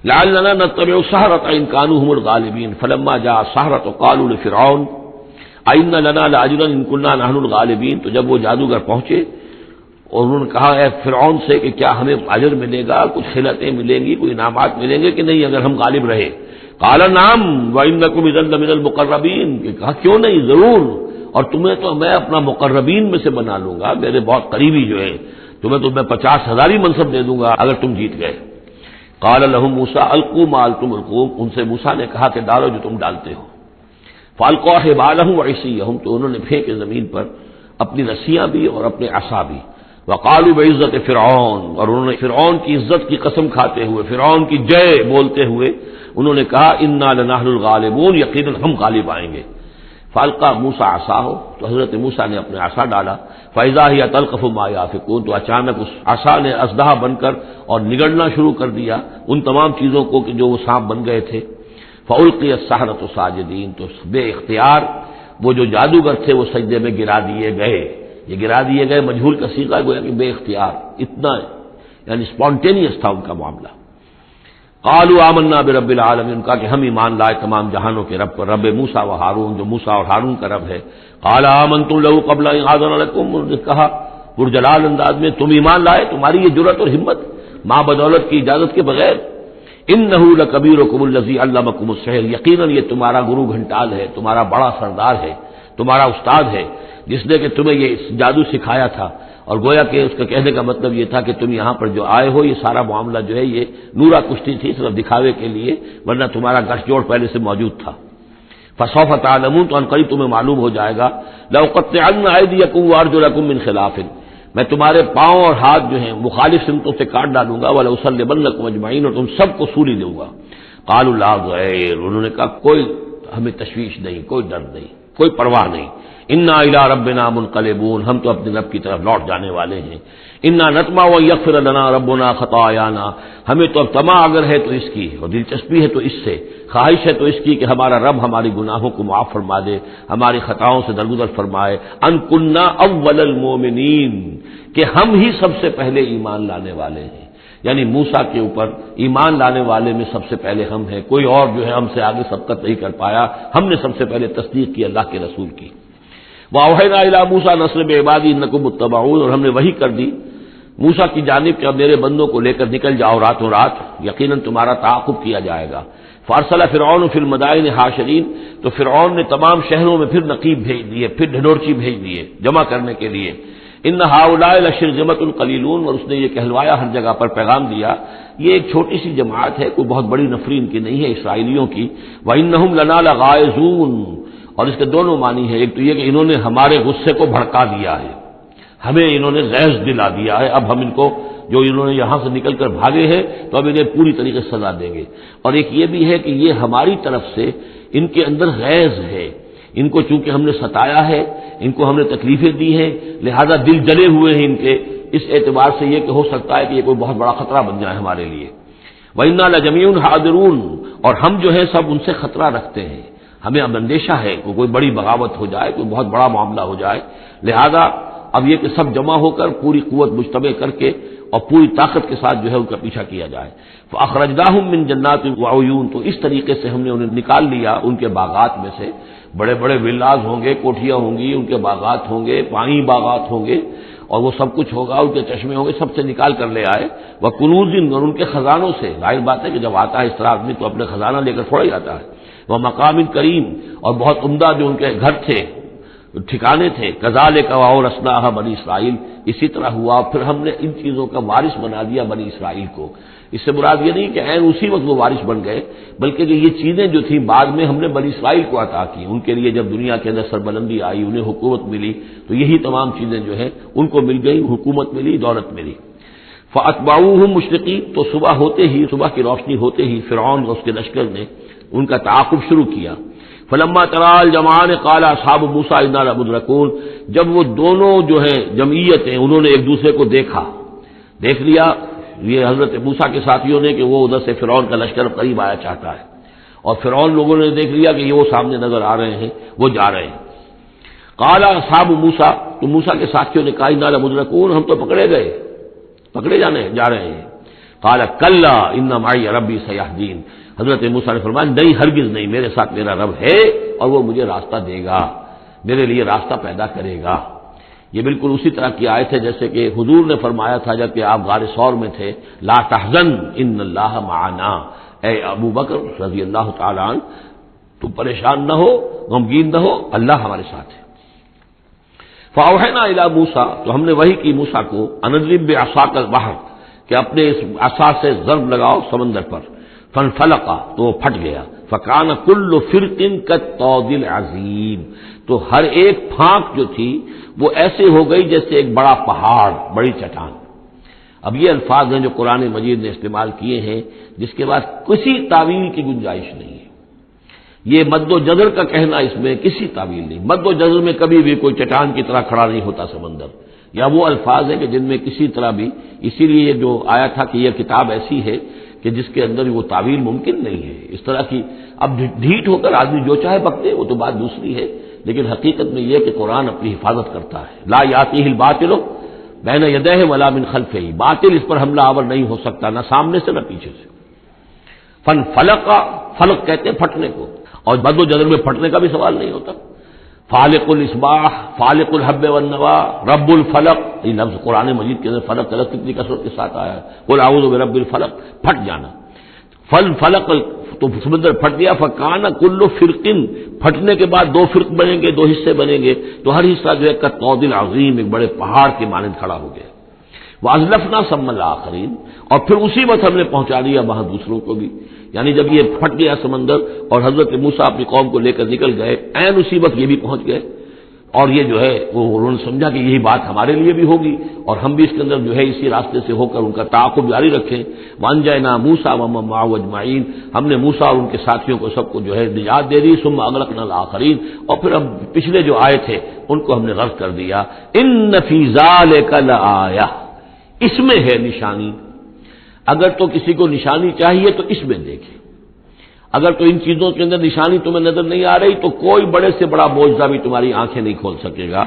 لعلنا نتبع السحرۃ ان كانوا هم الغالبین فلما جاء السحرۃ قالوا لفرعون أئن لنا لأجرا إن كنا نحن الغالبین، تو جب وہ جادوگر پہنچے اور انہوں نے کہا اے فرعون سے کہ کیا ہمیں اجر ملے گا، کچھ خلعتیں ملیں گی، کوئی انعامات ملیں گے کہ نہیں اگر ہم غالب رہے؟ قال نعم وإنكم إذا لمن المقربین، کہ کہا کیوں نہیں، ضرور، اور تمہیں تو میں اپنا مقربین میں سے بنا لوں گا، میرے بہت قریبی جو ہے، تمہیں تو میں 50,000 منصب دے دوں گا اگر تم جیت گئے۔ قال لهم موسیٰ القوا ما انتم ملقون، ان سے موسیٰ نے کہا کہ ڈالو جو تم ڈالتے ہو۔ فالقوا حبالهم وعصیهم، تو انہوں نے پھینکے زمین پر اپنی رسیاں بھی اور اپنے عصا بھی۔ وقالوا بعزت فرعون، اور انہوں نے فرعون کی عزت کی قسم کھاتے ہوئے، فرعون کی جے بولتے ہوئے انہوں نے کہا انا لنحن الغالبون، یقیناً ہم غالب آئیں گے۔ فالقى موسیٰ عصاہ، تو حضرت موسیٰ نے اپنے عصا ڈالا، فاذا هي تلقف ما يافكون، تو اچانک اس عصا نے اژدہا بن کر اور نگڑنا شروع کر دیا ان تمام چیزوں کو کہ جو وہ سانپ بن گئے تھے۔ فالقي السحرة ساجدين، تو بے اختیار وہ جو جادوگر تھے وہ سجدے میں گرا دیے گئے۔ یہ گرا دیے گئے مجہول کا صیغہ گویا کہ بے اختیار، اتنا یعنی اسپونٹینیس تھا ان کا معاملہ۔ قالوا آمنا برب العالمین، کہا کہ ہم ایمان لائے تمام جہانوں کے رب پر، رب موسیٰ و ہارون، جو موسیٰ اور ہارون کا رب ہے۔ قال آمنتم له قبل ان آذن لكم، انہوں نے کہا پرجلال انداز میں تم ایمان لائے، تمہاری یہ جرأت اور ہمت ماں بدولت کی اجازت کے بغیر۔ انه لکبیرکم الذی علمکم السحر، یقیناً یہ تمہارا گرو گھنٹال ہے، تمہارا بڑا سردار ہے، تمہارا استاد ہے، جس نے کہ تمہیں یہ جادو سکھایا تھا۔ اور گویا کہ اس کا کہنے کا مطلب یہ تھا کہ تم یہاں پر جو آئے ہو یہ سارا معاملہ جو ہے یہ نورا کشتی تھی، صرف دکھاوے کے لیے، ورنہ تمہارا گٹھ جوڑ پہلے سے موجود تھا۔ فسوف تعلمون، تو عنقریب تمہیں معلوم ہو جائے گا۔ لأقطعن أيديكم وأرجلكم من خلاف، میں تمہارے پاؤں اور ہاتھ جو ہیں مخالف سمتوں سے کاٹ ڈالوں گا، وَلَأُصَلِّبَنَّكُمْ أَجْمَعِينَ، اور تم سب کو سولی دوں گا۔ قالوا لا ضير، انہوں نے کہا کوئی ہمیں تشویش نہیں، کوئی ڈر نہیں، کوئی پرواہ نہیں۔ انا الى ربنا منقلبون، ہم تو اپنے رب کی طرف لوٹ جانے والے ہیں۔ انا نطمع ان یغفر لنا ربنا خطایانا، ہمیں تو اب طمع اگر ہے تو اس کی، اور دلچسپی ہے تو اس سے، خواہش ہے تو اس کی کہ ہمارا رب ہماری گناہوں کو معاف فرما دے، ہماری خطاؤں سے درگزر فرمائے۔ ان کنا اول المؤمنین، کہ ہم ہی سب سے پہلے ایمان لانے والے ہیں، یعنی موسیٰ کے اوپر ایمان لانے والے میں سب سے پہلے ہم ہیں، کوئی اور جو ہے ہم سے آگے سبقت نہیں کر پایا، ہم نے سب سے پہلے تصدیق کی اللہ کے رسول کی۔ وَأَوْحَيْنَا إِلَىٰ مُوسَىٰ نَصْرِ بِعِبَادِي إِنَّكُمْ مُتَّبَعُونَ، اور ہم نے وحی کر دی موسیٰ کی جانب کہ اب میرے بندوں کو لے کر نکل جاؤ راتوں رات، یقیناً تمہارا تعاقب کیا جائے گا۔ فَأَرْسَلَ فِرْعَوْنُ فِي الْمَدَائِنِ حَاشِرِينَ، تو فرعون نے تمام شہروں میں پھر نقیب بھیج دیے، پھر ڈھنڈورچی بھیج دیے جمع کرنے کے لیے۔ إِنَّ هَٰؤُلَاءِ لَشِرْذِمَةٌ قَلِيلُونَ، اور اس نے یہ کہلوایا ہر جگہ پر پیغام دیا، یہ ایک چھوٹی سی جماعت ہے، کوئی بہت بڑی نفری ان کی نہیں ہے اسرائیلیوں کی۔ وَإِنَّهُمْ لَنَا لَغَائِظُونَ، اور اس کے دونوں معنی ہیں، ایک تو یہ کہ انہوں نے ہمارے غصے کو بھڑکا دیا ہے، ہمیں انہوں نے غیظ دلا دیا ہے، اب ہم ان کو جو انہوں نے یہاں سے نکل کر بھاگے ہیں تو اب انہیں پوری طریقے سے سزا دیں گے۔ اور ایک یہ بھی ہے کہ یہ ہماری طرف سے ان کے اندر غیظ ہے، ان کو چونکہ ہم نے ستایا ہے، ان کو ہم نے تکلیفیں دی ہیں، لہذا دل جلے ہوئے ہیں ان کے، اس اعتبار سے یہ کہ ہو سکتا ہے کہ یہ کوئی بہت بڑا خطرہ بن جائے ہمارے لیے۔ وَإِنَّا لَجَمِيعٌ حَاذِرُونَ، اور ہم جو ہے سب ان سے خطرہ رکھتے ہیں، ہمیں اب اندیشہ ہے کہ کوئی بڑی بغاوت ہو جائے، کوئی بہت بڑا معاملہ ہو جائے، لہذا اب یہ کہ سب جمع ہو کر پوری قوت مجتمع کر کے اور پوری طاقت کے ساتھ جو ہے ان کا پیچھا کیا جائے۔ فَأَخْرَجْنَاهُم مِّن جَنَّاتٍ وَعُيُونٍ، تو اس طریقے سے ہم نے انہیں نکال لیا ان کے باغات میں سے، بڑے بڑے ولاز ہوں گے، کوٹھیاں ہوں گی، ان کے باغات ہوں گے، پانی باغات ہوں گے، اور وہ سب کچھ ہوگا، ان کے چشمے ہوں گے، سب سے نکال کر لے آئے۔ وَكُنُوزٍ، اور ان کے خزانوں سے، ظاہر بات ہے کہ جب آتا ہے اس طرح آدمی تو اپنے خزانہ لے کر تھوڑا ہی آتا ہے۔ وَمَقَامٍ کریم، اور بہت عمدہ جو ان کے گھر تھے، ٹھکانے تھے۔ کذالک وَأَوْرَثْنَاهَا بنی اسرائیل، اسی طرح ہوا پھر ہم نے ان چیزوں کا وارث بنا دیا بنی اسرائیل کو۔ اس سے مراد یہ نہیں کہ عین اسی وقت وہ وارث بن گئے، بلکہ کہ یہ چیزیں جو تھیں بعد میں ہم نے بنی اسرائیل کو عطا کی، ان کے لیے جب دنیا کے اندر سربلندی آئی، انہیں حکومت ملی، تو یہی تمام چیزیں جو ہیں ان کو مل گئی، حکومت ملی، دولت ملی۔ فَأَتْبَعُوهُم مُشْرِقِينَ، تو صبح ہوتے ہی، صبح کی روشنی ہوتے ہی فرعون اور اس کے لشکر نے ان کا تعاقب شروع کیا۔ فلما ترى الجمعان قال اصحاب موسى انا لمدركون، جب وہ دونوں جو ہیں جمعیتیں انہوں نے ایک دوسرے کو دیکھ لیا، یہ حضرت موسیٰ کے ساتھیوں نے کہ وہ ادھر سے فرعون کا لشکر قریب آیا چاہتا ہے، اور فرعون لوگوں نے دیکھ لیا کہ یہ وہ سامنے نظر آ رہے ہیں، وہ جا رہے ہیں۔ قال اصحاب موسیٰ، تو موسیٰ کے ساتھیوں نے کہا انا لمدركون، ہم تو پکڑے جا رہے ہیں۔ قال کلا ان معی ربی سیہدین، حضرت موسیٰ نے فرمایا نہیں، ہرگز نہیں، میرے ساتھ میرا رب ہے اور وہ مجھے راستہ دے گا، میرے لیے راستہ پیدا کرے گا۔ یہ بالکل اسی طرح کی آیت ہے جیسے کہ حضور نے فرمایا تھا جب کہ آپ غار ثور میں تھے، لا تحزن ان اللہ معنا، اے ابو بکر رضی اللہ تعالی عنہ تم پریشان نہ ہو، غمگین نہ ہو، اللہ ہمارے ساتھ ہے۔ فاوحینا الی موسیٰ، تو ہم نے وحی کی موسیٰ کو، ان اضرب بعصاک البحر، کہ اپنے اس عصا سے ضرب لگاؤ سمندر پر، فانفلق، تو وہ پھٹ گیا، فکان کل فرق کالطود العظیم، تو ہر ایک پھانک جو تھی وہ ایسے ہو گئی جیسے ایک بڑا پہاڑ، بڑی چٹان۔ اب یہ الفاظ ہیں جو قرآن مجید نے استعمال کیے ہیں جس کے بعد کسی تعویل کی گنجائش نہیں ہے۔ یہ مد و جزر کا کہنا، اس میں کسی تعویل نہیں، مد و جزر میں کبھی بھی کوئی چٹان کی طرح کھڑا نہیں ہوتا سمندر، یا وہ الفاظ ہیں کہ جن میں کسی طرح بھی، اسی لیے یہ جو آیا تھا کہ یہ کتاب ایسی ہے کہ جس کے اندر وہ تعویل ممکن نہیں ہے اس طرح کی۔ اب ڈھیٹ ہو کر آدمی جو چاہے بکتے وہ تو بات دوسری ہے، لیکن حقیقت میں یہ کہ قرآن اپنی حفاظت کرتا ہے۔ لا یاتیہ الباطل بین یدیہ ولا من خلفہ، باطل اس پر حملہ آور نہیں ہو سکتا، نہ سامنے سے نہ پیچھے سے۔ فلق کہتے ہیں پھٹنے کو، اور بد و جدر میں پھٹنے کا بھی سوال نہیں ہوتا۔ فالق الاصباح، فالق الحب والنوا، رب الفلق، یہ لفظ قرآن مجید کے اندر فلق طلق کتنی کثرت کے ساتھ آیا ہے، قل اعوذ برب الفلق، پھٹ جانا۔ فلق، تو سمندر پھٹ گیا، فکان کل فرقن، پھٹنے کے بعد دو فرق بنیں گے، دو حصے بنیں گے، تو ہر حصہ جو ہے کالطود العظیم، ایک بڑے پہاڑ کے مانند کھڑا ہو گیا۔ وازلفنا ثم الاخرین، اور پھر اسی وقت ہم نے پہنچا دیا وہاں دوسروں کو بھی، یعنی جب یہ پھٹ گیا سمندر اور حضرت موسیٰ اپنی قوم کو لے کر نکل گئے، عین اسی وقت یہ بھی پہنچ گئے، اور یہ جو ہے وہ انہوں نے سمجھا کہ یہی بات ہمارے لیے بھی ہوگی اور ہم بھی اس کے اندر جو ہے اسی راستے سے ہو کر ان کا تعاقب جاری رکھیں۔ وانجینا موسیٰ ومن معہ اجمعین، ہم نے موسیٰ اور ان کے ساتھیوں کو سب کو جو ہے نجات دے دی۔ ثم اغرقنا الاخرین، اور پھر اب پچھلے جو آئے تھے ان کو ہم نے غرق کر دیا۔ ان فی ذلک لآیہ، اس میں ہے نشانی، اگر تو کسی کو نشانی چاہیے تو اس میں دیکھیں، اگر تو ان چیزوں کے اندر نشانی تمہیں نظر نہیں آ رہی تو کوئی بڑے سے بڑا معجزہ بھی تمہاری آنکھیں نہیں کھول سکے گا۔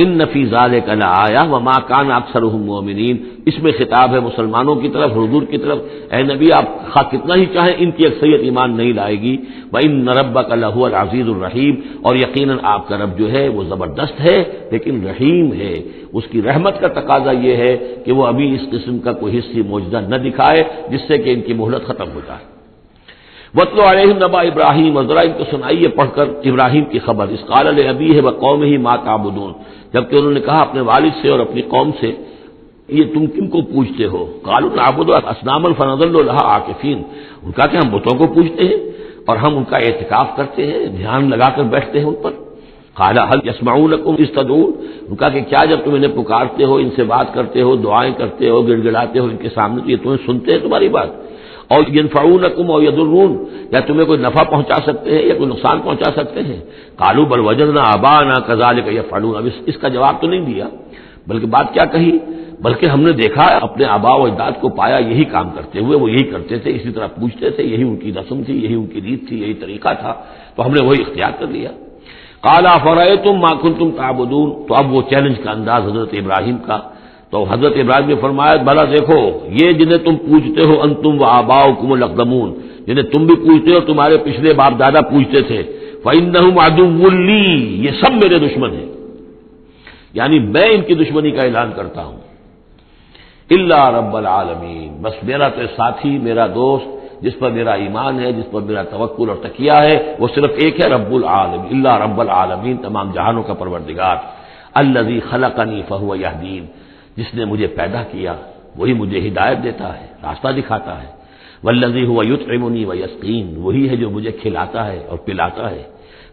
ان فی ذلک لآیہ وما کان اکثرهم مؤمنین، اس میں خطاب ہے مسلمانوں کی طرف، حضور کی طرف، اے نبی آپ خواہ کتنا ہی چاہیں ان کی اکثریت ایمان نہیں لائے گی۔ وان ربک لہو العزیز الرحیم، اور یقیناً آپ کا رب جو ہے وہ زبردست ہے لیکن رحیم ہے، اس کی رحمت کا تقاضا یہ ہے کہ وہ ابھی اس قسم کا کوئی حصی معجزہ نہ دکھائے جس سے کہ ان کی مہلت ختم ہو جائے۔ وَاتْلُ عَلَيْهِمْ نَبَأَ إِبْرَاهِيمَ، اور ذرا ان کو سنائیے پڑھ کر ابراہیم کی خبر، اذ قَالَ لِأَبِيهِ وَقَوْمِهِ مَا تَعْبُدُونَ، جبکہ انہوں نے کہا اپنے والد سے اور اپنی قوم سے یہ تم کن کو پوجتے ہو؟ قَالُوا نَعْبُدُ أَصْنَامًا فَنَظَلُّ لَهَا عَاكِفِينَ، ان کا کہ ہم بتوں کو پوجتے ہیں اور ہم ان کا اعتکاف کرتے ہیں، دھیان لگا کر بیٹھتے ہیں ان پر۔ قال هل يسمعونكم اذ تدعون، ان کا کہ کیا جب تم انہیں پکارتے ہو، ان سے بات کرتے ہو، دعائیں کرتے ہو، گڑ گڑاتے ہو ان کے سامنے، تو یہ تمہیں سنتے ہیں تمہاری بات؟ اور ينفعونكم او يضرون، یا تمہیں کوئی نفع پہنچا سکتے ہیں یا کوئی نقصان پہنچا سکتے ہیں؟ قالوا بل وجدنا آباءنا كذلك يفعلون، اب اس کا جواب تو نہیں دیا، بلکہ بات کیا کہی، بلکہ ہم نے دیکھا اپنے آباء و اجداد کو پایا یہی کام کرتے ہوئے، وہ یہی کرتے تھے، اسی طرح پوچھتے تھے، یہی ان کی رسم تھی، یہی ان کی ریت تھی، یہی طریقہ تھا، تو ہم نے وہی اختیار کر لیا۔ قال افرأيتم ما كنتم تعبدون، تو اب وہ چیلنج کا انداز حضرت ابراہیم کا، تو حضرت ابراہیم نے فرمایا بھلا دیکھو یہ جنہیں تم پوجتے ہو، انتم وآباؤکم الاقدمون، جنہیں تم بھی پوجتے ہو تمہارے پچھلے باپ دادا پوجتے تھے، فإنهم عدو لي، یہ سب میرے دشمن ہیں، یعنی میں ان کی دشمنی کا اعلان کرتا ہوں، الا رب العالمین، بس میرا تو ساتھی، میرا دوست جس پر میرا ایمان ہے، جس پر میرا توکل اور تکیہ ہے، وہ صرف ایک ہے، رب العالمین، الا رب العالمین، تمام جہانوں کا پروردگار، الذی خلقنی فہو یہدین، جس نے مجھے پیدا کیا وہی مجھے ہدایت دیتا ہے، راستہ دکھاتا ہے، والذی هو یطعمنی ویسقین، وہی ہے جو مجھے کھلاتا ہے اور پلاتا ہے،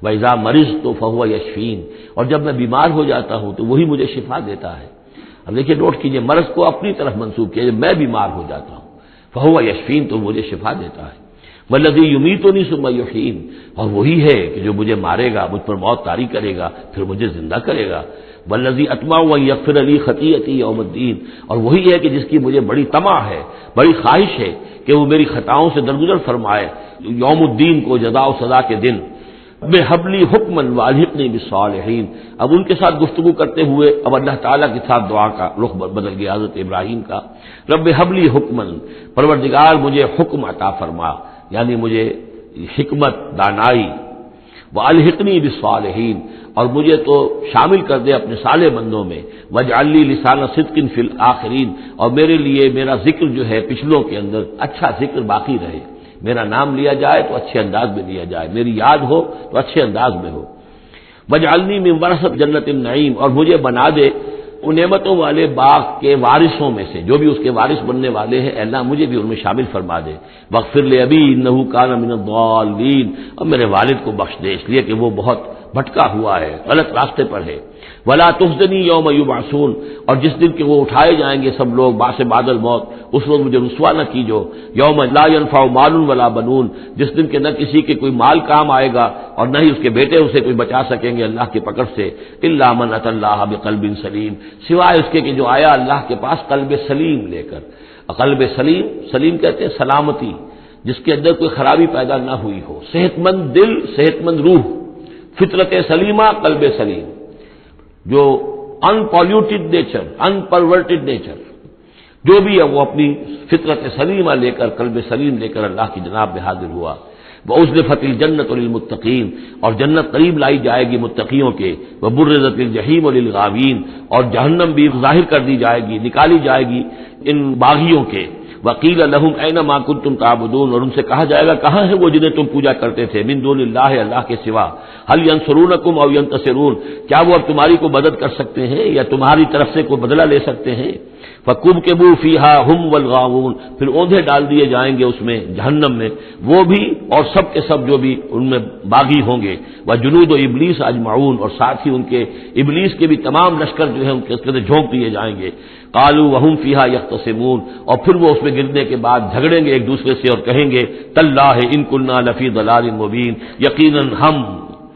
وَإِذَا مَرِضْتُ فَهُوَ يَشْفِينِ، اور جب میں بیمار ہو جاتا ہوں تو وہی مجھے شفا دیتا ہے۔ اب دیکھیے نوٹ کیجئے، مرض کو اپنی طرف منسوب کیا، جب میں بیمار ہو جاتا ہوں فَهُوَ يَشْفِينِ، تو مجھے شفا دیتا ہے، وَالَّذِي يُمِيتُنِي ثُمَّ يُحْيِينِ، اور وہی ہے کہ جو مجھے مارے گا، مجھ پر موت طاری کرے گا، پھر مجھے زندہ کرے گا، وَالَّذِي أَطْمَعُ أَن يَغْفِرَ لِي خَطِيئَتِي يَوْمَ الدِّينِ، اور وہی ہے کہ جس کی مجھے بڑی طمع ہے، بڑی خواہش ہے کہ وہ میری خطاؤں سے درگزر فرمائے یوم الدین کو، جزا و سزا کے دن۔ رب ہب لی حکما والحقنی بالصالحین، اب ان کے ساتھ گفتگو کرتے ہوئے اب اللہ تعالیٰ کے ساتھ دعا کا رخ بدل گیا حضرت ابراہیم کا، رب ہب لی حکما، پروردگار مجھے حکم عطا فرما، یعنی مجھے حکمت، دانائی، والحقنی بالصالحین، اور مجھے تو شامل کر دے اپنے صالح بندوں میں، واجعل لی لسان صدق فی الآخرین، اور میرے لیے میرا ذکر جو ہے پچھلوں کے اندر اچھا ذکر باقی رہے، میرا نام لیا جائے تو اچھے انداز میں لیا جائے، میری یاد ہو تو اچھے انداز میں ہو، واجعلنی من ورثۃ جنت النعیم، اور مجھے بنا دے ان نعمتوں والے باغ کے وارثوں میں سے، جو بھی اس کے وارث بننے والے ہیں، اللہ مجھے بھی ان میں شامل فرما دے، واغفر لأبی انہ کان من الضالین، اور میرے والد کو بخش دے اس لیے کہ وہ بہت بھٹکا ہوا ہے، غلط راستے پر ہے، ولا تخزنی یوم یبعثون، اور جس دن کہ وہ اٹھائے جائیں گے سب لوگ بعد بعد الموت، اس وقت مجھے رسوا نہ کیجو، یوم لا ينفع مال ولا بنون، جس دن کہ نہ کسی کے کوئی مال کام آئے گا اور نہ ہی اس کے بیٹے اسے کوئی بچا سکیں گے اللہ کی پکڑ سے، الا من اتى اللہ بقلب سلیم، سوائے اس کے کہ جو آیا اللہ کے پاس قلب سلیم لے کر، قلب سلیم، سلیم کہتے ہیں سلامتی، جس کے اندر کوئی خرابی پیدا نہ ہوئی ہو، صحت مند دل، صحت مند روح، فطرت سلیمہ، قلب سلیم، جو ان پالیوٹیڈ نیچر، ان پرورٹیڈ نیچر، جو بھی ہے وہ اپنی فطرت سلیمہ لے کر، قلب سلیم لے کر اللہ کی جناب میں حاضر ہوا، وَأُزْلِفَتِ الْجَنَّةُ لِلْمُتَّقِينَ، اور جنت قریب لائی جائے گی متقیوں کے، وَبُرِّزَتِ الْجَحِيمُ لِلْغَاوِينَ، اور جہنم بھی ظاہر کر دی جائے گی، نکالی جائے گی ان باغیوں کے، وَقِيلَ لَهُمْ أَيْنَ مَا كُنتُمْ تَعْبُدُونَ، اور ان سے کہا جائے گا کہاں ہیں وہ جنہیں تم پوجا کرتے تھے، من دون اللہ، اللہ کے سوا، هل ينصرونكم أو ينتصرون، کیا وہ اب تمہاری کو مدد کر سکتے ہیں یا تمہاری طرف سے کوئی بدلہ لے سکتے ہیں، فَكُبْكِبُوا فِيهَا هُمْ وَالْغَاوُونَ، پھر اوندھے ڈال دیے جائیں گے اس میں جہنم میں وہ بھی اور سب کے سب جو بھی ان میں باغی ہوں گے، وَجُنُودُ إِبْلِيسَ أَجْمَعُونَ، اور ساتھ ہی ان کے ابلیس کے بھی تمام لشکر جو ہیں ان کے اندر جھونک دیے جائیں گے، قالوا وهم فيها يختصمون، اور پھر وہ اس میں گرنے کے بعد جھگڑیں گے ایک دوسرے سے اور کہیں گے تاللہ ان كنا لفی ضلال مبین، یقیناً ہم،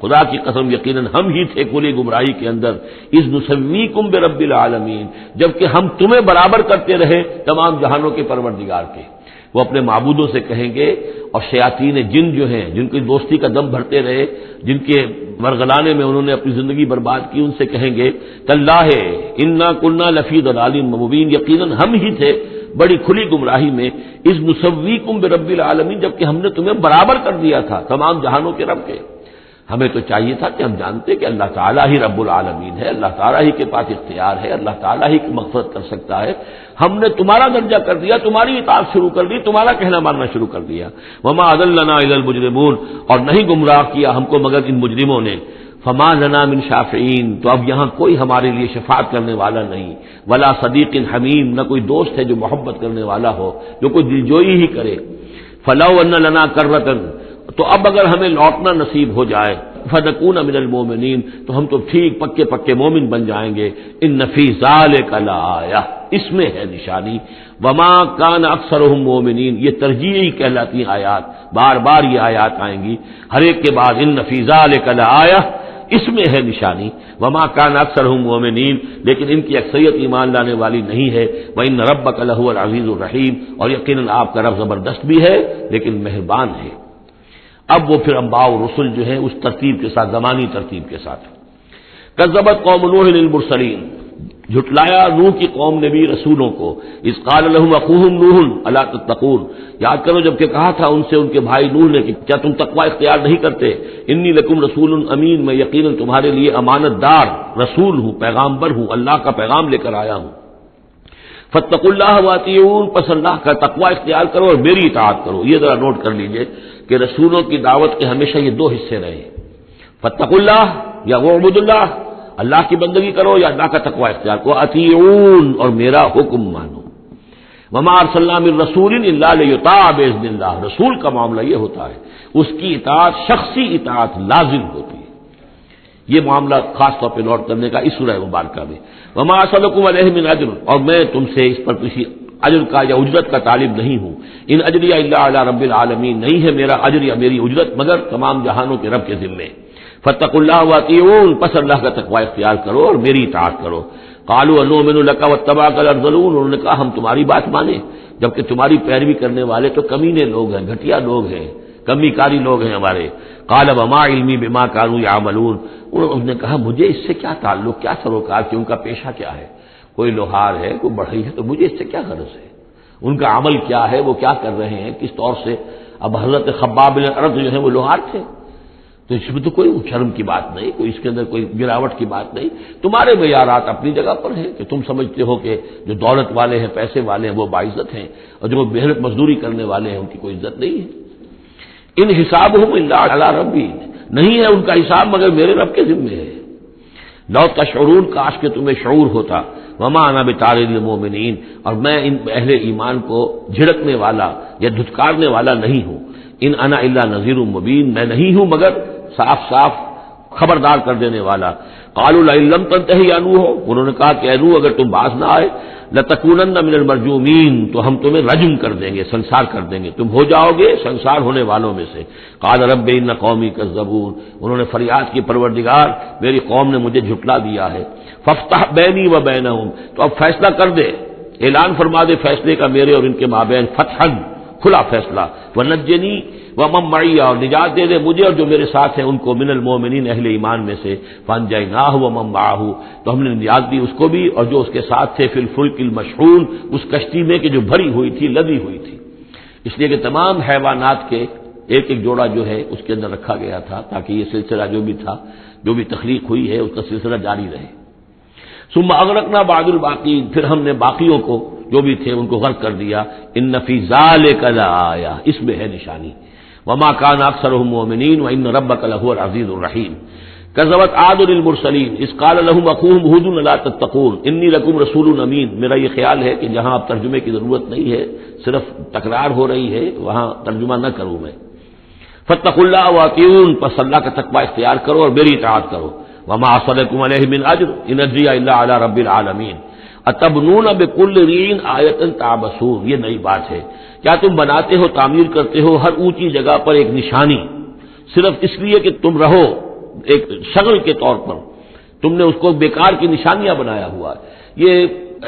خدا کی قسم یقیناً ہم ہی تھے کھلی گمراہی کے اندر، اذ نسویکم برب العالمین، جبکہ ہم تمہیں برابر کرتے رہے تمام جہانوں کے پروردگار کے۔ وہ اپنے معبودوں سے کہیں گے، اور شیاطین جن جو ہیں جن کی دوستی کا دم بھرتے رہے، جن کے مرغلانے میں انہوں نے اپنی زندگی برباد کی، ان سے کہیں گے تاللہ انا کنا لفی ضلال مبین، یقیناً ہم ہی تھے بڑی کھلی گمراہی میں، اذ نسویکم برب العالمین، جبکہ ہم نے تمہیں برابر کر دیا تھا تمام جہانوں کے رب کے۔ ہمیں تو چاہیے تھا کہ ہم جانتے کہ اللہ تعالیٰ ہی رب العالمین ہے، اللہ تعالیٰ ہی کے پاس اختیار ہے، اللہ تعالیٰ ہی کی مغفرت کر سکتا ہے، ہم نے تمہارا درجہ کر دیا، تمہاری اطاعت شروع کر دی، تمہارا کہنا ماننا شروع کر دیا، وما اضلنا الا المجرمون، اور نہیں گمراہ کیا ہم کو مگر ان مجرموں نے، فما لنا من شافعین، تو اب یہاں کوئی ہمارے لیے شفاعت کرنے والا نہیں، ولا صدیق حمیم، نہ کوئی دوست ہے جو محبت کرنے والا ہو، جو کوئی دلجوئی ہی کرے، فلو ان لنا کرۃ، تو اب اگر ہمیں لوٹنا نصیب ہو جائے، فنکون من المؤمنین، تو ہم تو ٹھیک پکے پکے مومن بن جائیں گے. ان فی ذالک لآیہ، اس میں ہے نشانی. وما کان اکثرهم مؤمنین، یہ ترجیحی کہلاتی آیات، بار بار یہ آیات آئیں گی ہر ایک کے بعد. ان فی ذالک لآیہ، اس میں ہے نشانی. وما کان اکثرهم مؤمنین، لیکن ان کی اکثریت ایمان لانے والی نہیں ہے. وان ربک لہو العزیز الرحیم، اور یقیناً آپ کا رب زبردست بھی ہے لیکن مہربان ہے. اب وہ پھر انباء و رسل جو ہیں اس ترتیب کے ساتھ، زمانی ترتیب کے ساتھ. کذبت قوم نوح المرسلین، جھٹلایا نوح کی قوم نے بھی رسولوں کو. اذ قال لهم اخوهم نوح الا تتقون، یاد کرو جب کہ کہا تھا ان سے ان کے بھائی نوح نے کہ کیا تم تقوی اختیار نہیں کرتے. انی لکم رسول امین، میں یقیناً تمہارے لیے امانت دار رسول ہوں، پیغامبر ہوں، اللہ کا پیغام لے کر آیا ہوں. فاتقوا اللہ واطیعون، پس اللہ کا تقوی اختیار کرو اور میری اطاعت کرو. یہ ذرا نوٹ کر لیجئے کہ رسولوں کی دعوت کے ہمیشہ یہ دو حصے رہے. فاتقوا اللہ یا وعبدوا اللہ، اللہ کی بندگی کرو یا اللہ کا تقوی اختیار کرو. اطیعون، اور میرا حکم مانو. وما ارسلنا من رسول الا لیطاع باذن اللہ، رسول کا معاملہ یہ ہوتا ہے اس کی اطاعت شخصی اطاعت لازم ہوتی ہے. یہ معاملہ خاص طور پہ نوٹ کرنے کا اس سورہ مبارکہ میں. وما اسألکم علیہ من اجر، اور میں تم سے اس پر کسی اجر کا یا اجرت کا طالب نہیں ہوں. ان اجریہ الا علی رب العالمین، نہیں ہے میرا اجر یا میری اجرت مگر تمام جہانوں کے رب کے ذمے. فاتقوا اللہ واطیعون، پس اللہ کا تقوی اختیار کرو اور میری اطاعت کرو. قالوا انؤمن لک واتبعک الارذلون، انہوں نے کہا ہم تمہاری بات مانیں جبکہ تمہاری پیروی کرنے والے تو کمینے لوگ ہیں، گھٹیا لوگ ہیں، کمی کاری لوگ ہیں ہمارے. قال وما علمی بما كانوا يعملون، انہوں نے کہا مجھے اس سے کیا تعلق، کیا سروکار، کہ ان کا پیشہ کیا ہے. کوئی لوہار ہے، کوئی بڑھئی ہے، تو مجھے اس سے کیا غرض ہے. ان کا عمل کیا ہے، وہ کیا کر رہے ہیں، کس طور سے. اب حضرت خباب بن الارت جو ہیں وہ لوہار تھے، تو اس میں تو کوئی شرم کی بات نہیں، کوئی اس کے اندر کوئی گراوٹ کی بات نہیں. تمہارے معیارات اپنی جگہ پر ہیں کہ تم سمجھتے ہو کہ جو دولت والے ہیں، پیسے والے ہیں، وہ باعزت ہیں، اور جو محنت مزدوری کرنے والے ہیں ان کی کوئی عزت نہیں ہے. ان حسابهم الا علی ربی، نہیں ہے ان کا حساب مگر میرے رب کے ذمے ہے. لو تشعرون، کاش کہ تمہیں شعور ہوتا. وما انا بطارد المؤمنین، اور میں ان اہل ایمان کو جھڑکنے والا یا دھتکارنے والا نہیں ہوں. ان انا الا نذیر مبین، میں نہیں ہوں مگر صاف صاف خبردار کر دینے والا. قالوا لئن لم تنتهي يا نوح، انہوں نے کہا کہ اے نوح اگر تم باز نہ آئے لتکونن من المرجومین، تو ہم تمہیں رجم کر دیں گے، سنسار کر دیں گے، تم ہو جاؤ گے سنسار ہونے والوں میں سے. قال رب ان قومی کذبون، انہوں نے فریاد کی پروردگار میری قوم نے مجھے جھٹلا دیا ہے. فافتح بینی و بینہم، تو اب فیصلہ کر دے، اعلان فرما دے فیصلے کا میرے اور ان کے مابین، فتحا، کھلا فیصلہ. ونجنی ومن معی، اور نجات دے دے مجھے اور جو میرے ساتھ ہیں ان کو، من المؤمنین، اہل ایمان میں سے. فانجیناہ ومن معہ، تو ہم نے نجات دی اس کو بھی اور جو اس کے ساتھ تھے، فی الفلک المشحون، اس کشتی میں کہ جو بھری ہوئی تھی، لدی ہوئی تھی. اس لیے کہ تمام حیوانات کے ایک ایک جوڑا جو ہے اس کے اندر رکھا گیا تھا تاکہ یہ سلسلہ جو بھی تھا، جو بھی تخلیق ہوئی ہے اس کا سلسلہ جاری رہے. ثم اغرقنا بعد الباقین، پھر ہم نے باقیوں کو جو بھی تھے ان کو غرق کر دیا. ان فی ذالک لآیہ، اس میں ہے نشانی. وما کان اکثرهم مؤمنین وان ربک لہو العزیز الرحیم. کذبت عاد المرسلین اذ قال لهم اخوهم ہود الا تتقون انی لکم رسول امین. میرا یہ خیال ہے کہ جہاں اب ترجمے کی ضرورت نہیں ہے، صرف تکرار ہو رہی ہے، وہاں ترجمہ نہ کروں میں. فاتقوا اللہ واطیعون، پس اللہ کا تقوی اختیار کرو اور میری اطاعت کرو. وما اسألکم علیہ من اجر ان اجریہ الا علی رب العالمین. اتبنون بکل ریع آیۃ تعبثون، یہ نئی بات ہے. کیا تم بناتے ہو، تعمیر کرتے ہو ہر اونچی جگہ پر ایک نشانی، صرف اس لیے کہ تم رہو ایک شغل کے طور پر، تم نے اس کو بیکار کی نشانیاں بنایا ہوا ہے. یہ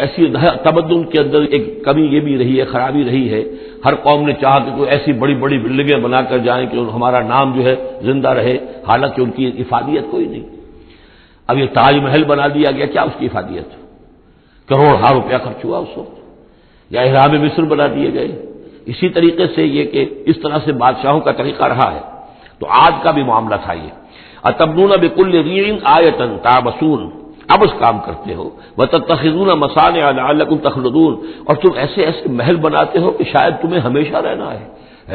ایسی تمدن کے اندر ایک کمی یہ بھی رہی ہے، خرابی رہی ہے. ہر قوم نے چاہا کہ کوئی ایسی بڑی بڑی بلڈنگیں بنا کر جائیں کہ ہمارا نام جو ہے زندہ رہے، حالانکہ ان کی افادیت کوئی نہیں. اب یہ تاج محل بنا دیا گیا، کیا اس کی افادیت؟ کروڑ روپیہ خرچ ہوا اس وقت. یا احرام مصر بنا دیے گئے. اسی طریقے سے یہ کہ اس طرح سے بادشاہوں کا طریقہ رہا ہے. تو آج کا بھی معاملہ تھا یہ. اتبنون بکل ریع آیۃ تعبثون، اب اس کام کرتے ہو. وتتخذون مصانع لعلکم تخلدون، اور تم ایسے ایسے محل بناتے ہو کہ شاید تمہیں ہمیشہ رہنا ہے.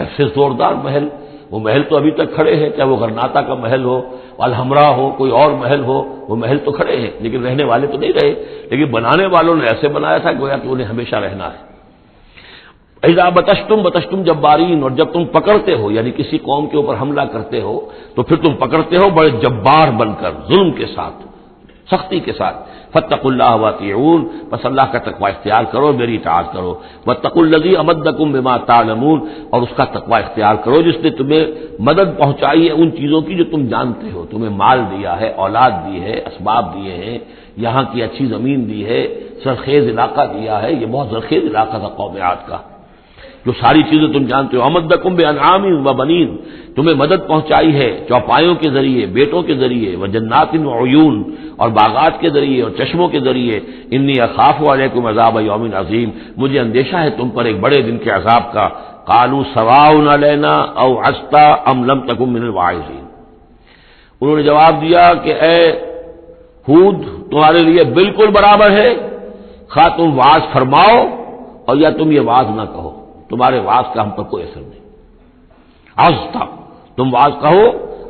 ایسے زوردار محل، وہ محل تو ابھی تک کھڑے ہیں، چاہے وہ غرناطہ کا محل ہو، الحمراء ہو، کوئی اور محل ہو، وہ محل تو کھڑے ہیں لیکن رہنے والے تو نہیں رہے. لیکن بنانے والوں نے ایسے بنایا تھا گویا کہ انہیں ہمیشہ رہنا ہے. اذا بطشتم جبارین، اور جب تم پکڑتے ہو یعنی کسی قوم کے اوپر حملہ کرتے ہو تو پھر تم پکڑتے ہو بڑے جبار بن کر، ظلم کے ساتھ، سختی کے ساتھ. فاتقوا اللہ واطیعون، بس اللہ کا تقوی اختیار کرو، میری اطاعت کرو. واتقوا الذی امدکم بما تعلمون، اور اس کا تقوی اختیار کرو جس نے تمہیں مدد پہنچائی ہے ان چیزوں کی جو تم جانتے ہو. تمہیں مال دیا ہے، اولاد دی ہے، اسباب دیے ہیں، یہاں کی اچھی زمین دی ہے، سرخیز علاقہ دیا ہے. یہ بہت زرخیز علاقہ تھا قوم عاد کا، جو ساری چیزیں تم جانتے ہو. امدکم بانعام وبنین، تمہیں مدد پہنچائی ہے چوپایوں کے ذریعے، بیٹوں کے ذریعے، وجنات وعیون، اور باغات کے ذریعے اور چشموں کے ذریعے. انی اخاف علیکم عذاب یوم عظیم، مجھے اندیشہ ہے تم پر ایک بڑے دن کے عذاب کا. قالوا سواء علینا اوعظت ام لم تکن من الواعظین، انہوں نے جواب دیا کہ اے ہود، تمہارے لیے بالکل برابر ہے، خواہ تم واعظ فرماؤ اور یا تم یہ واعظ نہ کہو، تمہارے واعظ کا ہم پر کوئی اثر نہیں. عظتا، تم واعظ کہو،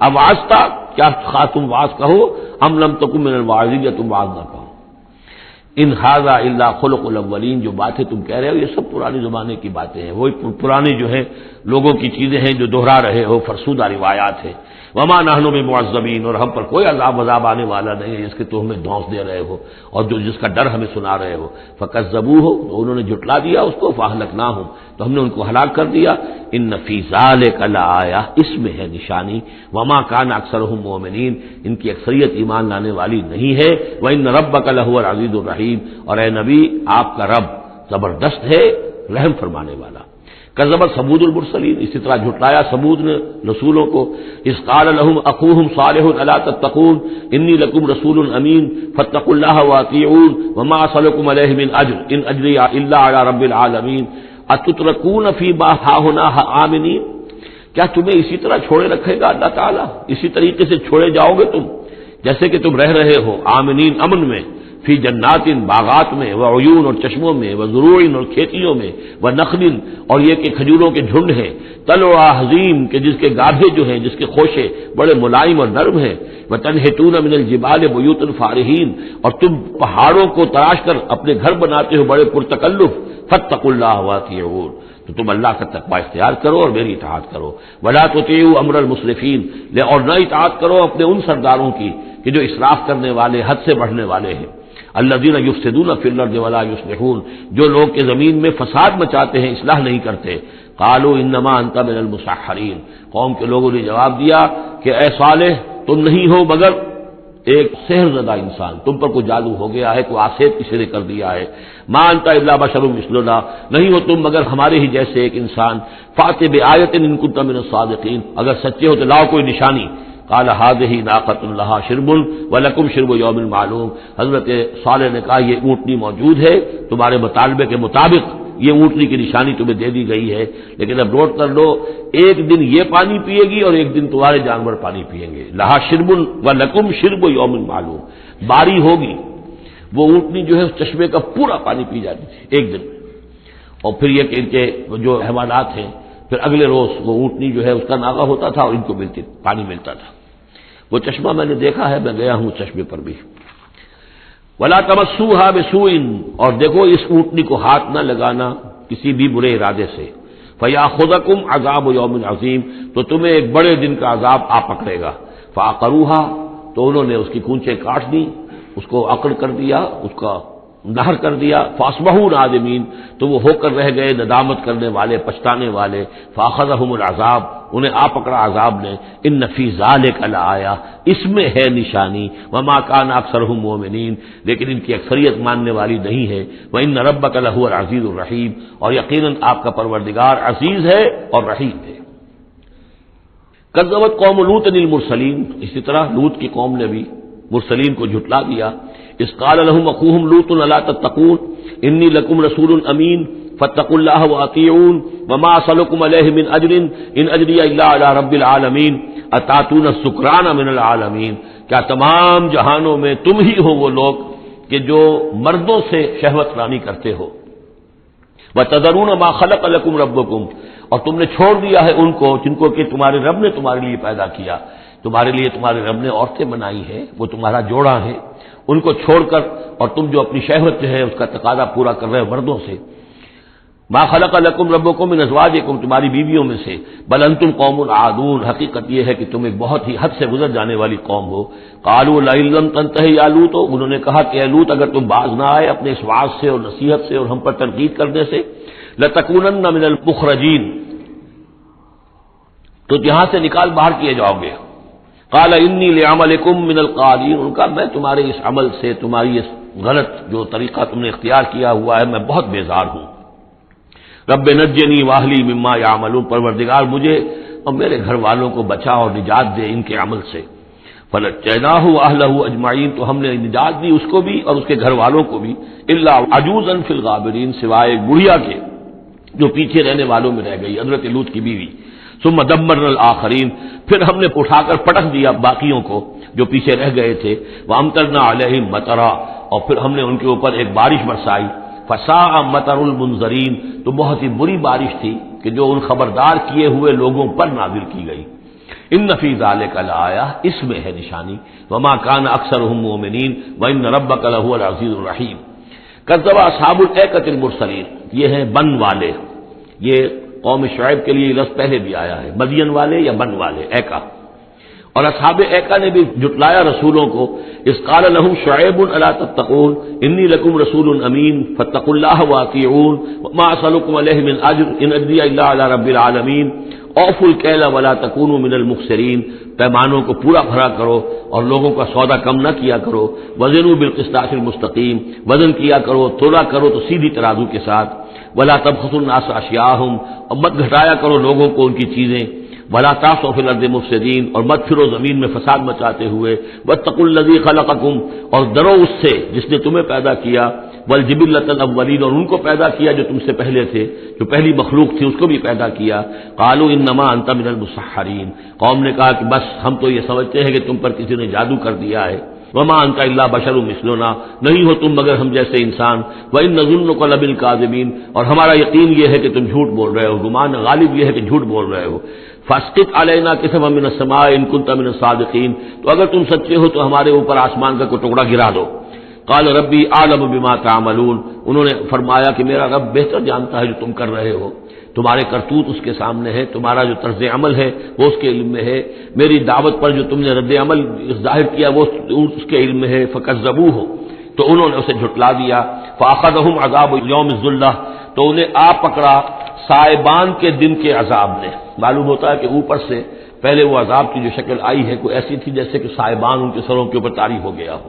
اب عظتا کیا خواہ تم واعظ کہو، ام لم تکن من الواعظین، یا تم واعظ نہ کہو. ان ھذا الا خلق الاولین، جو باتیں تم کہہ رہے ہو یہ سب پرانے زمانے کی باتیں ہیں، وہی پرانے جو ہیں لوگوں کی چیزیں ہیں جو دہرا رہے ہو، فرسودہ روایات ہیں. وما نحن بمعذبین، اور ہم پر کوئی عذاب آنے والا نہیں ہے جس کے تو ہمیں دھونس دے رہے ہو اور جو جس کا ڈر ہمیں سنا رہے ہو. فکذبوہ، تو انہوں نے جھٹلا دیا اس کو. فاہلکناہم، تو ہم نے ان کو ہلاک کر دیا. ان فی ذلک لآیہ، اس میں ہے نشانی. وما کان اکثرہم مؤمنین، ان کی اکثریت ایمان لانے والی نہیں ہے. وان ربک لہو العزیز الرحیم، اور اے نبی آپ کا رب زبردست ہے، رحم فرمانے والا. کذبت ثمود المرسلین، اسی طرح جھٹلایا ثمود نے رسولوں کو. اذ قال لهم اخوهم صالح الا تتقون انی لکم رسول امین فاتقوا اللہ واطیعون وما اسألکم علیہ من اجر ان اجری الا علی رب العالمین اتترکون فی ما ہاہنا آمنین، کیا تمہیں اسی طرح چھوڑے رکھے گا اللہ تعالیٰ، اسی طریقے سے چھوڑے جاؤ گے تم جیسے کہ تم رہ رہے ہو آمنین، امن میں، فی جنات، باغات میں، وعیون، اور چشموں میں، وزروع، اور کھیتیوں میں، ونخل، اور یہ کہ کھجوروں کے جھنڈ ہیں، طلعها حظیم، کہ جس کے گاھے جو ہیں، جس کے خوشے بڑے ملائم اور نرم ہیں. وتنحتون من الجبال بیوتا فارہین، اور تم پہاڑوں کو تراش کر اپنے گھر بناتے ہو بڑے پرتکلف. فاتقوا اللہ واطیعون، تو تم اللہ کا تقوی اختیار کرو اور میری اطاعت کرو. ولا تطیعوا امر المسرفین، اور نہ اطاعت کرو اپنے ان سرداروں کی کہ جو اسراف کرنے والے، حد سے بڑھنے والے ہیں. الذین یفسدون فی الارض ولا یصلحون، جو لوگ کے زمین میں فساد مچاتے ہیں، اصلاح نہیں کرتے. قالوا انما انت من المسحرین، قوم کے لوگوں نے جواب دیا کہ اے صالح، تم نہیں ہو مگر ایک سحر زدہ انسان، تم پر کوئی جادو ہو گیا ہے، کوئی آسیب کسی نے کر دیا ہے. ما انت الا بشر مثلنا، نہیں ہو تم مگر ہمارے ہی جیسے ایک انسان. فأت بآیۃ ان کنت من الصادقین، اگر سچے ہو تو لاؤ کوئی نشانی. قال هذه ناقۃ لها شرب ولکم شرب یوم معلوم، حضرت صالح نے کہا یہ اونٹنی موجود ہے، تمہارے مطالبے کے مطابق یہ اونٹنی کی نشانی تمہیں دے دی گئی ہے، لیکن اب نوٹ کر لو، ایک دن یہ پانی پیے گی اور ایک دن تمہارے جانور پانی پیئیں گے. لہا شرب ولکم شرب یوم معلوم، باری ہوگی، وہ اونٹنی جو ہے اس چشمے کا پورا پانی پی جاتی تھی ایک دن. اور پھر یہ کہ ان کے جو حیوانات ہیں پھر اگلے روز وہ اونٹنی جو ہے اس کا ناغہ ہوتا تھا اور ان کو پانی ملتا تھا. وہ چشمہ میں نے دیکھا ہے، میں گیا ہوں چشمے پر بھی. ولا تمسوها بسوء، اور دیکھو اس اونٹنی کو ہاتھ نہ لگانا کسی بھی برے ارادے سے. فیاخذکم عذاب یوم عظیم، تو تمہیں ایک بڑے دن کا عذاب آ پکڑے گا. فعقروها، تو انہوں نے اس کی کونچیں کاٹ دی، اس کو اکڑ کر دیا، اس کا نہر کر دیا. فاصبحوا نادمین، تو وہ ہو کر رہ گئے ندامت کرنے والے، پچھتانے والے. فاخذهم العذاب، انہیں آ پکڑا عذاب نے. ان فی ذلک لآیہ، اس میں ہے نشانی. وما کان اکثرهم مؤمنین، لیکن ان کی اکثریت ماننے والی نہیں ہے. وان ربک لہو العزیز الرحیم، اور یقیناً آپ کا پروردگار عزیز ہے اور رحیم ہے. کذبت قوم لوط المرسلین، اسی طرح لوط کی قوم نے بھی مرسلین کو جھٹلا دیا. اذ قال لهم اخوهم لوط الا تتقون انی لکم رسول امین فاتقوا اللہ واطیعون وما اسألکم علیہ من اجر ان اجری الا علی رب العالمین اتاتون السکران من العالمین، کیا تمام جہانوں میں تم ہی ہو وہ لوگ کہ جو مردوں سے شہوت رانی کرتے ہو. وتذرون ما خلق لکم ربکم، اور تم نے چھوڑ دیا ہے ان کو جن کو کہ تمہارے رب نے تمہارے لیے پیدا کیا. تمہارے لیے تمہارے رب نے عورتیں بنائی ہیں، وہ تمہارا جوڑا ہے، ان کو چھوڑ کر اور تم جو اپنی شہوت جو ہے اس کا تقاضا پورا کر رہے ہو مردوں سے. ما خلق لکم ربکم من ازواجکم، تمہاری بیویوں میں سے، بل انتم قوم عادون، حقیقت یہ ہے کہ تم ایک بہت ہی حد سے گزر جانے والی قوم ہو۔ قالوا لئن لم تنتہی یا لوط، انہوں نے کہا کہ اے لوط اگر تم باز نہ آئے اپنے اس وعظ سے اور نصیحت سے اور ہم پر تنقید کرنے سے، لتکونن من المخرجین، تو یہاں سے نکال باہر کیے جاؤ گے۔ قال انی لعملکم من القالین، ان کا میں تمہارے اس عمل سے، تمہاری اس غلط جو طریقہ تم نے اختیار کیا ہوا ہے، میں بہت بیزار ہوں۔ رب نجنی واہلی مما یعملون، پروردگار مجھے اور میرے گھر والوں کو بچا اور نجات دے ان کے عمل سے۔ فنجیناہ واہلہ اجمعین، تو ہم نے نجات دی اس کو بھی اور اس کے گھر والوں کو بھی، الا عجوزا فی الغابرین، سوائے ایک بڑھیا کے جو پیچھے رہنے والوں میں رہ گئی، حضرت لوط کی بیوی۔ ثم دمرنا الآخرین، پھر ہم نے اٹھا کر پٹک دیا باقیوں کو جو پیچھے رہ گئے تھے۔ وامطرنا علیہم مطرا، اور پھر ہم نے ان کے اوپر ایک بارش برسائی۔ فساء مطر المنذرین، تو بہت ہی بری بارش تھی کہ جو ان خبردار کیے ہوئے لوگوں پر نازل کی گئی۔ ان فی ذلک لآیہ، اس میں ہے نشانی۔ وما کان اکثرهم مؤمنین وان ربک لہو العزیز الرحیم۔ کذب اصحاب الایکۃ المرسلین، یہ ہیں بن والے، یہ قوم شعیب کے لیے لفظ پہلے بھی آیا ہے، مدین والے یا بن والے، ایکا۔ اور اصحاب ایکا نے بھی جھٹلایا رسولوں کو، اذ قال لهم شعیب الا تتقون انی لکم رسول امین فاتقوا اللہ واطیعون وما اسألکم علیہ من اجر ان اجریہ الا علی رب العالمین اوفوا الکیل ولا تکونوا من المخسرین، پیمانوں کو پورا بھرا کرو اور لوگوں کا سودا کم نہ کیا کرو۔ وزنوا بالقسطاس المستقیم، وزن کیا کرو، تولا کرو تو سیدھی ترازو کے ساتھ۔ ولا تبخسوا الناس اشیاءهم، اور مت گھٹایا کرو لوگوں کو ان کی چیزیں۔ ولا تعصوا فی الارض مفسدین، اور مت پھرو زمین میں فساد مچاتے ہوئے۔ واتقوا الذی خلقکم، اور ڈرو اس سے جس نے تمہیں پیدا کیا۔ والجبلۃ الاولین، اور ان کو پیدا کیا جو تم سے پہلے تھے، جو پہلی مخلوق تھی اس کو بھی پیدا کیا۔ قالوا انما انت من المسحرین، قوم نے کہا کہ بس ہم تو یہ سمجھتے ہیں کہ تم پر کسی نے جادو کر دیا ہے۔ وما انت الا بشر مثلنا، نہیں ہو تم مگر ہم جیسے انسان۔ وان نظنک لمن الکاذبین، اور ہمارا یقین یہ ہے کہ تم جھوٹ بول رہے ہو، گمان غالب یہ ہے کہ جھوٹ بول رہے ہو۔ فاسقط علینا کسفا من السماء ان کنت من الصادقین، تو اگر تم سچے ہو تو ہمارے اوپر آسمان کا کوئی ٹکڑا گرا دو۔ قال ربی اعلم بما تعملون، انہوں نے فرمایا کہ میرا رب بہتر جانتا ہے جو تم کر رہے ہو، تمہارے کرتوت اس کے سامنے ہے، تمہارا جو طرز عمل ہے وہ اس کے علم میں ہے، میری دعوت پر جو تم نے رد عمل ظاہر کیا وہ اس کے علم میں ہے۔ فکذبوہ، تو انہوں نے اسے جھٹلا دیا۔ فاخذہم عذاب یوم الذلہ، تو انہیں آ پکڑا سائبان کے دن کے عذاب نے۔ معلوم ہوتا ہے کہ اوپر سے پہلے وہ عذاب کی جو شکل آئی ہے کوئی ایسی تھی جیسے کہ سائبان ان کے سروں کے اوپر طاری ہو گیا ہو۔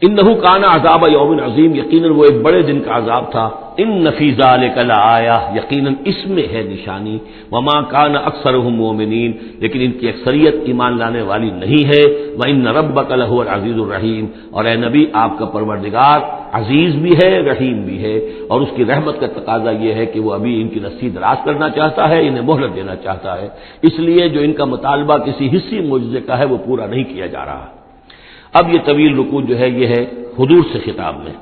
انہ کان عذاب یوم عظیم، یقیناً وہ ایک بڑے دن کا عذاب تھا۔ ان فی ذلک لآیہ، یقیناً اس میں ہے نشانی۔ وما کان اکثرهم مؤمنین، لیکن ان کی اکثریت ایمان لانے والی نہیں ہے۔ وان ربک لہو العزیز الرحیم، اور اے نبی آپ کا پروردگار عزیز بھی ہے رحیم بھی ہے، اور اس کی رحمت کا تقاضا یہ ہے کہ وہ ابھی ان کی رسی دراز کرنا چاہتا ہے، انہیں مہلت دینا چاہتا ہے، اس لیے جو ان کا مطالبہ کسی حصی معجزے کا ہے وہ پورا نہیں کیا جا رہا۔ اب یہ طویل رکوع جو ہے یہ ہے حضور سے خطاب میں۔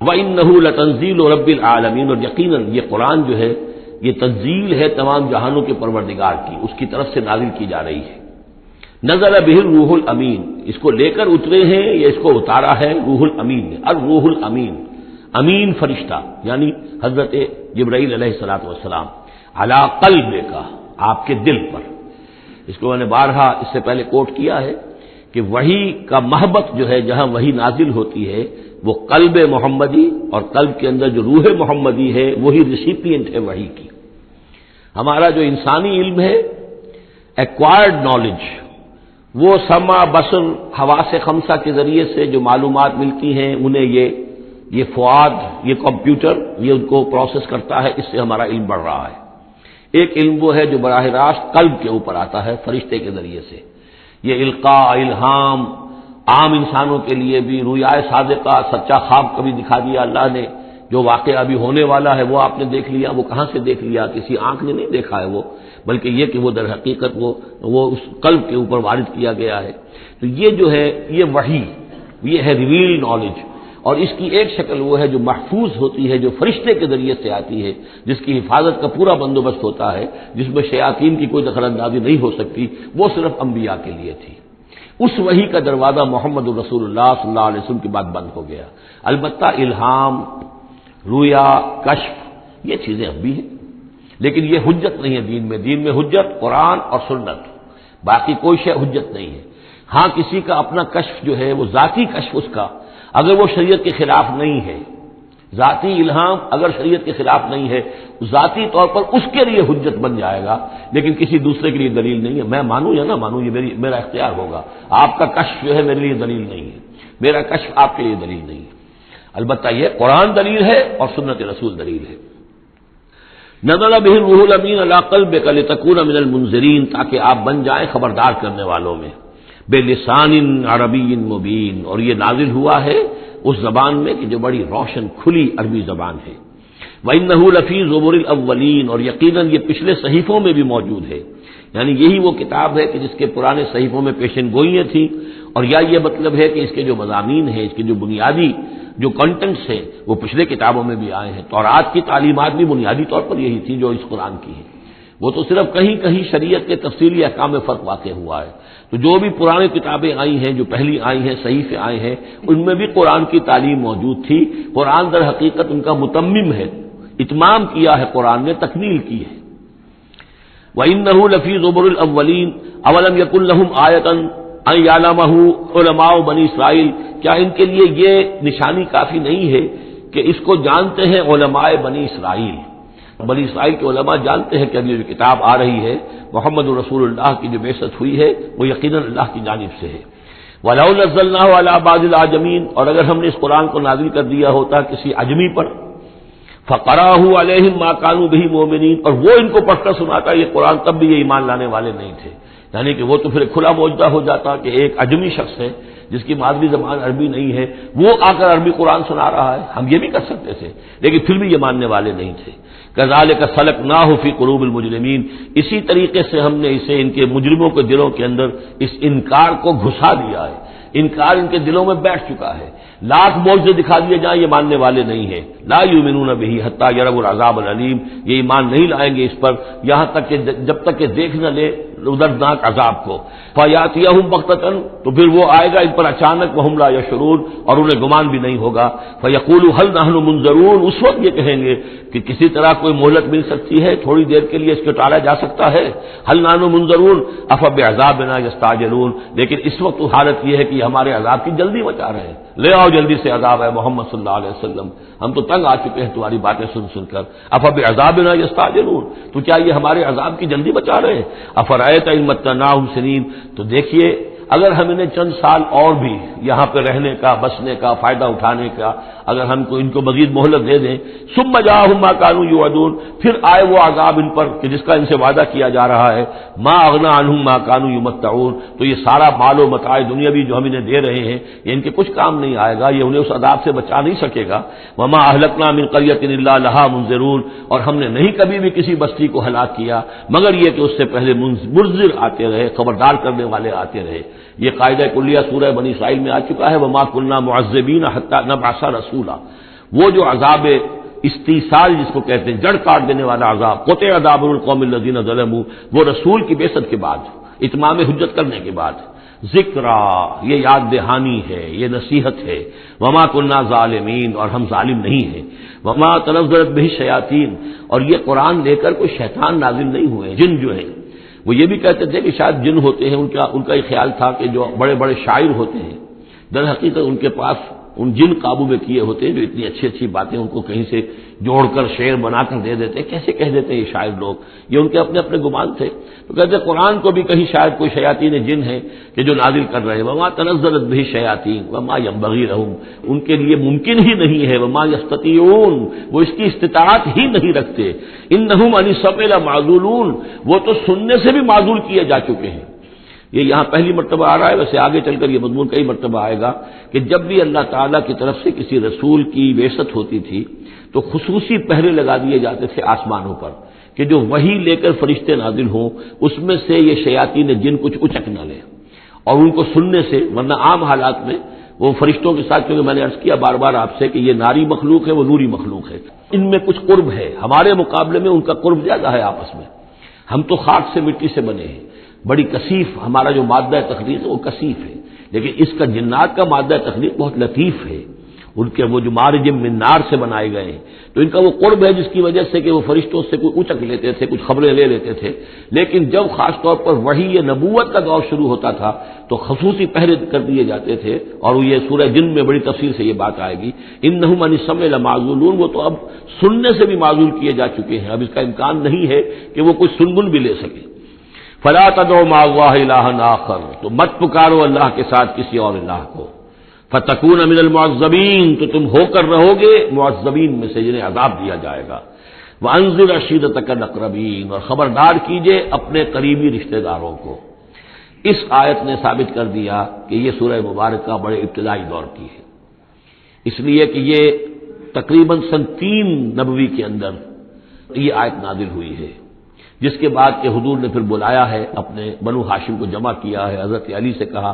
وَإِنَّهُ لَتَنزِيلُ رَبِّ الْعَالَمِينَ، اور یقیناً یہ قرآن جو ہے یہ تنزیل ہے تمام جہانوں کے پروردگار کی، اس کی طرف سے نازل کی جا رہی ہے۔ نزل بہ الروح الامین، اس کو لے کر اترے ہیں یا اس کو اتارا ہے روح الامین نے، الروح الامین، امین فرشتہ یعنی حضرت جبرائیل علیہ الصلوۃ والسلام، علی قلب کا، آپ کے دل پر۔ اس کو میں نے بارہا اس سے پہلے کوٹ کیا ہے کہ وحی کا محبت جو ہے جہاں وحی نازل ہوتی ہے وہ قلب محمدی، اور قلب کے اندر جو روح محمدی ہے وہی ریسیپینٹ ہے وحی کی۔ ہمارا جو انسانی علم ہے ایکوائرڈ نالج، وہ سمع بصر حواس خمسہ کے ذریعے سے جو معلومات ملتی ہیں انہیں یہ فؤاد، یہ کمپیوٹر یہ ان کو پروسیس کرتا ہے، اس سے ہمارا علم بڑھ رہا ہے۔ ایک علم وہ ہے جو براہ راست قلب کے اوپر آتا ہے فرشتے کے ذریعے سے، یہ القاء الہام عام انسانوں کے لیے بھی، رؤیا صادقہ سچا خواب کبھی دکھا دیا اللہ نے، جو واقعہ ابھی ہونے والا ہے وہ آپ نے دیکھ لیا، وہ کہاں سے دیکھ لیا، کسی آنکھ نے نہیں دیکھا ہے وہ، بلکہ یہ کہ وہ در حقیقت وہ اس قلب کے اوپر وارد کیا گیا ہے۔ تو یہ جو ہے یہ وحی، یہ ہے ریویل نالج، اور اس کی ایک شکل وہ ہے جو محفوظ ہوتی ہے، جو فرشتے کے ذریعے سے آتی ہے، جس کی حفاظت کا پورا بندوبست ہوتا ہے، جس میں شیاطین کی کوئی دخل اندازی نہیں ہو سکتی، وہ صرف انبیاء کے لیے تھی۔ اس وحی کا دروازہ محمد رسول اللہ صلی اللہ علیہ وسلم کے بعد بند ہو گیا۔ البتہ الہام رویا، کشف، یہ چیزیں اب بھی ہیں، لیکن یہ حجت نہیں ہے دین میں. دین میں حجت قرآن اور سنت، باقی کوئی شے حجت نہیں ہے. ہاں کسی کا اپنا کشف جو ہے وہ ذاتی کشف اس کا، اگر وہ شریعت کے خلاف نہیں ہے، ذاتی الہام اگر شریعت کے خلاف نہیں ہے، ذاتی طور پر اس کے لیے حجت بن جائے گا، لیکن کسی دوسرے کے لیے دلیل نہیں ہے. میں مانوں یا نہ مانوں یہ میرا اختیار ہوگا. آپ کا کشف جو ہے میرے لیے دلیل نہیں ہے، میرا کشف آپ کے لیے دلیل نہیں ہے. البتہ یہ قرآن دلیل ہے اور سنت رسول دلیل ہے. نزل به الروح الامین علی قلبک لتکون من المنذرین، تاکہ آپ بن جائیں خبردار کرنے والوں میں. بلسان عربی مبین، اور یہ نازل ہوا ہے اس زبان میں کہ جو بڑی روشن کھلی عربی زبان ہے. وَإِنَّهُ لَفِي زُبُرِ الْأَوَّلِينَ، اور یقیناً یہ پچھلے صحیفوں میں بھی موجود ہے. یعنی یہی وہ کتاب ہے کہ جس کے پرانے صحیفوں میں پیشن گوئیاں تھیں، اور یا یہ مطلب ہے کہ اس کے جو مضامین ہیں، اس کے جو بنیادی جو کنٹینٹس ہیں وہ پچھلے کتابوں میں بھی آئے ہیں. تورات کی تعلیمات بھی بنیادی طور پر یہی تھی جو اس قرآن کی ہے. وہ تو صرف کہیں کہیں شریعت کے تفصیلی احکام میں فرق واقع ہوا ہے. تو جو بھی پرانی کتابیں آئی ہیں، جو پہلی آئی ہیں، صحیفے آئے ہیں، ان میں بھی قرآن کی تعلیم موجود تھی. قرآن در حقیقت ان کا متمم ہے، اتمام کیا ہے قرآن نے، تکمیل کی ہے. وَإِنَّهُ لَفِي زُبُرِ الْأَوَّلِينَ أَوَلَمْ يَكُنْ لَهُمْ آيَةً أَنْ يَعْلَمَهُ عُلَمَاءُ بنی اسرائیل، کیا ان کے لیے یہ نشانی کافی نہیں ہے کہ اس کو جانتے ہیں علماء بنی اسرائیل؟ بنی اسرائیل کے علماء جانتے ہیں کہ اب یہ جو کتاب آ رہی ہے محمد رسول اللہ کی جو بعثت ہوئی ہے وہ یقیناً اللہ کی جانب سے ہے. وَلَوْ نَزَّلْنَاهُ عَلَى بَعْضِ الْأَعْجَمِينَ، اور اگر ہم نے اس قرآن کو نازل کر دیا ہوتا کسی عجمی پر، فَقَرَأَهُ عَلَيْهِمْ مَا كَانُوا بِهِ مُؤْمِنِينَ، اور وہ ان کو پڑھ کر سناتا یہ قرآن، تب بھی یہ ایمان لانے والے نہیں تھے. یعنی کہ وہ تو پھر کھلا معجزہ ہو جاتا کہ ایک عجمی شخص ہے جس کی مادری زبان عربی نہیں ہے، وہ آ کر عربی قرآن سنا رہا ہے. ہم یہ بھی کر سکتے تھے، لیکن پھر بھی یہ ماننے والے نہیں تھے. كَذَلِكَ سَلَكْنَاهُ فِي قُلُوبِ الْمُجْرِمِينَ، اسی طریقے سے ہم نے اسے ان کے مجرموں کے دلوں کے اندر اس انکار کو گھسا دیا ہے. انکار ان کے دلوں میں بیٹھ چکا ہے. لاکھ معجزے دکھا دیے جائیں یہ ماننے والے نہیں ہیں. لا یؤمنون بہ حتی یروا العذاب العلیم، یہ ایمان نہیں لائیں گے اس پر یہاں تک کہ جب تک کہ دیکھ نہ لے دردناک عذاب کو. فیاتیہم بغتۃ، تو پھر وہ آئے گا ان پر اچانک، وہم لا یشعرون، اور انہیں گمان بھی نہیں ہوگا. فیقولوا هل نحن منظرون، اس وقت یہ کہیں گے کہ کسی طرح کوئی مہلت مل سکتی ہے، تھوڑی دیر کے لیے اس کو ٹالا جا سکتا ہے. هل نحن منظرون افبعذابنا یستعجلون، لیکن اس وقت تو حالت یہ ہے کہ یہ ہمارے عذاب کی جلدی مچا رہے ہیں. لے آؤ جلدی سے عذاب ہے محمد صلی اللہ علیہ وسلم، ہم تو تنگ آ چکے ہیں تمہاری باتیں سن سن کر. افبعذابنا یستعجلون، تو کیا یہ ہمارے عذاب کی جلدی بچا رہے ہیں؟ افرأیت ان متعناہم سنین، تو دیکھیے اگر ہم انہیں چند سال اور بھی یہاں پہ رہنے کا، بسنے کا، فائدہ اٹھانے کا، اگر ہم کو ان کو مزید مہلت دے دیں، ثم جاءہم ما كانوا یوعدون، پھر آئے وہ عذاب ان پر کہ جس کا ان سے وعدہ کیا جا رہا ہے. ما اغنی عنہم ما كانوا یمتعون، تو یہ سارا مال و متاع دنیاوی جو ہم انہیں دے رہے ہیں یہ ان کے کچھ کام نہیں آئے گا، یہ انہیں اس عذاب سے بچا نہیں سکے گا. وما اہلکنا من قریۃ الا لها منذرون، اور ہم نے نہیں کبھی بھی کسی بستی کو ہلاک کیا مگر یہ کہ اس سے پہلے منذر آتے رہے، خبردار کرنے والے آتے رہے. یہ قاعدہ کلیہ سورہ بنی اسرائیل میں آ چکا ہے، وما كنا معذبین حتی نبعث رسولا. وہ جو عذاب استیصال جس کو کہتے ہیں، جڑ کاٹ دینے والا عذاب، قطع عذاب القوم الذین ظلموا، وہ رسول کی بعثت کے بعد، اتمام حجت کرنے کے بعد. ذکرا، یہ یاد دہانی ہے، یہ نصیحت ہے. وما كنا ظالمین، اور ہم ظالم نہیں ہیں. وما تنزلت به الشیاطین، اور یہ قرآن لے کر کوئی شیطان نازل نہیں ہوئے. جن جو ہیں وہ یہ بھی کہتے تھے کہ شاید جن ہوتے ہیں، ان کا یہ خیال تھا کہ جو بڑے بڑے شاعر ہوتے ہیں در حقیقت ان کے پاس ان جن قابو میں کیے ہوتے ہیں جو اتنی اچھی اچھی باتیں ان کو کہیں سے جوڑ کر شعر بنا کر دے دیتے. کیسے کہہ دیتے ہیں یہ شاعر لوگ؟ یہ ان کے اپنے اپنے گمان تھے. تو کہتے قرآن کو بھی کہیں شاید کوئی شیاطین جن ہیں کہ جو نازل کر رہے ہیں. وما تنزلت به الشیاطین وما ينبغي لهم، ان کے لیے ممکن ہی نہیں ہے. وما يستطيعون، وہ اس کی استطاعت ہی نہیں رکھتے. انهم عن السمع لمعزولون، وہ تو سننے سے بھی معزول کیے جا چکے ہیں. یہ یہاں پہلی مرتبہ آ رہا ہے، ویسے آگے چل کر یہ مضمون کئی مرتبہ آئے گا کہ جب بھی اللہ تعالیٰ کی طرف سے کسی رسول کی بعثت ہوتی تھی تو خصوصی پہرے لگا دیے جاتے تھے آسمانوں پر کہ جو وحی لے کر فرشتے نازل ہوں اس میں سے یہ شیاطین جن کچھ اچک نہ لیں اور ان کو سننے سے، ورنہ عام حالات میں وہ فرشتوں کے ساتھ، کیونکہ میں نے عرض کیا بار بار آپ سے کہ یہ ناری مخلوق ہے، وہ نوری مخلوق ہے، ان میں کچھ قرب ہے. ہمارے مقابلے میں ان کا قرب زیادہ ہے آپس میں. ہم تو خاک سے مٹی سے بنے ہیں، بڑی کثیف ہمارا جو مادہ تخلیق ہے وہ کثیف ہے، لیکن اس کا جنات کا مادہ تخلیق بہت لطیف ہے ان کے وہ جو مارج من نار سے بنائے گئے ہیں، تو ان کا وہ قرب ہے جس کی وجہ سے کہ وہ فرشتوں سے کوئی اچک لیتے تھے، کچھ خبریں لے لیتے تھے، لیکن جب خاص طور پر وحی نبوت کا دور شروع ہوتا تھا تو خصوصی پہرے کر دیے جاتے تھے، اور یہ سورہ جن میں بڑی تفصیل سے یہ بات آئے گی، انہم عن السمع لمعزولون، وہ تو اب سننے سے بھی معزول کیے جا چکے ہیں، اب اس کا امکان نہیں ہے کہ وہ کچھ سنگن بھی لے سکے۔ فلا تدعوا مع اللہ الہا آخر، تو مت پکارو اللہ کے ساتھ کسی اور الہ کو، فتکون من المعذبین، تو تم ہو کر رہو گے معذبین میں سے جنہیں عذاب دیا جائے گا۔ وانذر عشیرتک الاقربین، اور خبردار کیجئے اپنے قریبی رشتہ داروں کو۔ اس آیت نے ثابت کر دیا کہ یہ سورہ مبارکہ بڑے ابتدائی دور کی ہے، اس لیے کہ یہ تقریباً سن 3 نبوی کے اندر یہ آیت نازل ہوئی ہے، جس کے بعد کہ حضور نے پھر بلایا ہے، اپنے بنو ہاشم کو جمع کیا ہے، حضرت علی سے کہا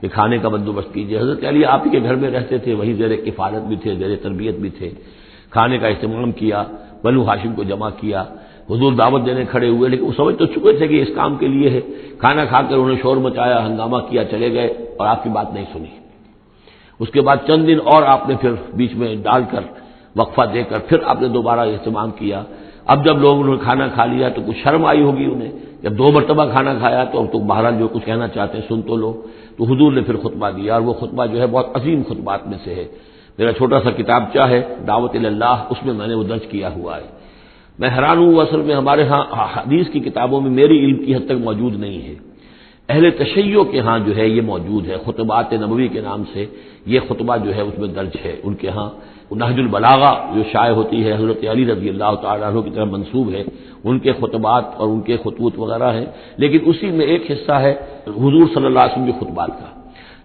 کہ کھانے کا بندوبست کیجیے۔ حضرت علی آپ ہی کے گھر میں رہتے تھے، وہیں زیر کفالت بھی تھے، زیر تربیت بھی تھے، کھانے کا اہتمام کیا، بنو ہاشم کو جمع کیا، حضور دعوت دینے کھڑے ہوئے، لیکن وہ سمجھ تو چکے تھے کہ اس کام کے لیے ہے۔ کھانا کھا کر انہوں نے شور مچایا، ہنگامہ کیا، چلے گئے اور آپ کی بات نہیں سنی۔ اس کے بعد چند دن اور آپ نے پھر بیچ میں ڈال کر وقفہ دے کر پھر آپ نے دوبارہ اہتمام کیا۔ اب جب لوگوں نے کھانا کھا لیا تو کچھ شرم آئی ہوگی انہیں، جب 2 مرتبہ کھانا کھایا تو اب تو بہرحال جو کچھ کہنا چاہتے ہیں سن تو لو، تو حضور نے پھر خطبہ دیا، اور وہ خطبہ جو ہے بہت عظیم خطبات میں سے ہے۔ میرا چھوٹا سا کتابچہ ہے دعوت اللہ، اس میں میں نے وہ درج کیا ہوا ہے۔ میں حیران ہوں، اصل میں ہمارے ہاں حدیث کی کتابوں میں میری علم کی حد تک موجود نہیں ہے، اہل تشیع کے ہاں جو ہے یہ موجود ہے، خطبات نبوی کے نام سے یہ خطبہ جو ہے اس میں درج ہے ان کے ہاں۔ نہج البلاغہ جو شائع ہوتی ہے حضرت علی رضی اللہ تعالیٰ عنہ کی طرف منسوب ہے، ان کے خطبات اور ان کے خطوط وغیرہ ہیں، لیکن اسی میں ایک حصہ ہے حضور صلی اللہ علیہ وسلم کے خطبات کا۔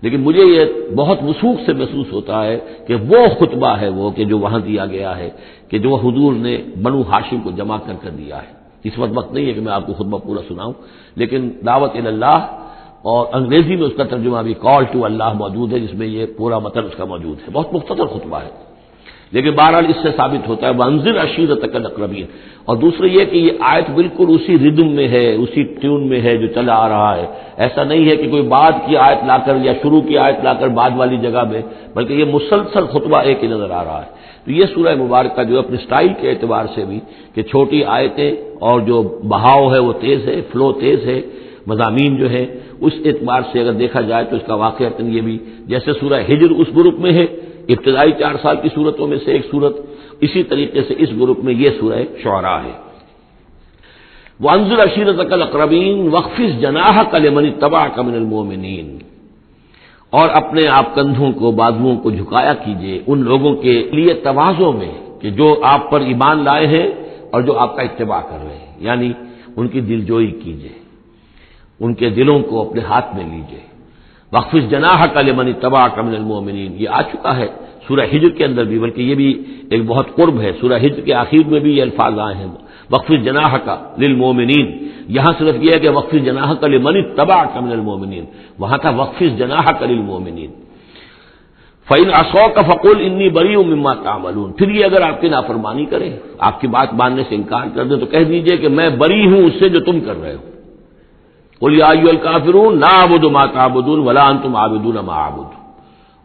لیکن مجھے یہ بہت وثوق سے محسوس ہوتا ہے کہ وہ خطبہ ہے وہ کہ جو وہاں دیا گیا ہے، کہ جو حضور نے بنو ہاشم کو جمع کر دیا ہے۔ اس وقت نہیں ہے کہ میں آپ کو خطبہ پورا سناؤں، لیکن دعوت اللہ اور انگریزی میں اس کا ترجمہ بھی کال ٹو اللہ موجود ہے، جس میں یہ پورا متن اس کا موجود ہے، بہت مختصر خطبہ ہے، لیکن بہرحال اس سے ثابت ہوتا ہے وانذر عشیرتک الاقربین۔ اور دوسرے یہ کہ یہ آیت بالکل اسی ردم میں ہے، اسی ٹیون میں ہے جو چلا آ رہا ہے، ایسا نہیں ہے کہ کوئی بعد کی آیت لا کر یا شروع کی آیت لا کر بعد والی جگہ میں، بلکہ یہ مسلسل خطبہ ایک ہی نظر آ رہا ہے۔ تو یہ سورہ مبارکہ جو اپنے سٹائل کے اعتبار سے بھی کہ چھوٹی آیتیں اور جو بہاؤ ہے وہ تیز ہے، فلو تیز ہے، مضامین جو ہے اس اعتبار سے اگر دیکھا جائے تو اس کا واقعہ یہ بھی جیسے سورہ ہجر اس گروپ میں ہے، ابتدائی 4 سال کی صورتوں میں سے ایک صورت، اسی طریقے سے اس گروپ میں یہ سورہ شعراء ہے۔ وانذر عشیرتک الاقربین واخفض جناحک لمن اتبعک من المؤمنین، اور اپنے آپ کندھوں کو، بازوؤں کو جھکایا کیجیے ان لوگوں کے لیے تواضع میں کہ جو آپ پر ایمان لائے ہیں اور جو آپ کا اتباع کر رہے ہیں، یعنی ان کی دلجوئی کیجیے، ان کے دلوں کو اپنے ہاتھ میں لیجیے۔ واخفض جناحک لمن اتبعک من المؤمنین، یہ آ چکا ہے سورہ ہجر کے اندر بھی، بلکہ یہ بھی ایک بہت قرب ہے، سورہ ہجر کے آخر میں بھی یہ الفاظ آئے ہیں واخفض جناحک للمؤمنین، یہاں صرف یہ ہے کہ واخفض جناحک لمن اتبعک من المؤمنین، وہاں تھا واخفض جناحک للمؤمنین۔ فإن عصوک فقل انی بریء مما تعملون، پھر یہ اگر آپ کی نافرمانی کریں، آپ کی بات ماننے سے انکار کر دیں تو کہہ دیجئے کہ میں بری ہوں اس سے جو تم کر رہے ہو۔ قل یا ایھا الکافرون لا اعبد ما تعبدون ولا انتم عابدون ما اعبد،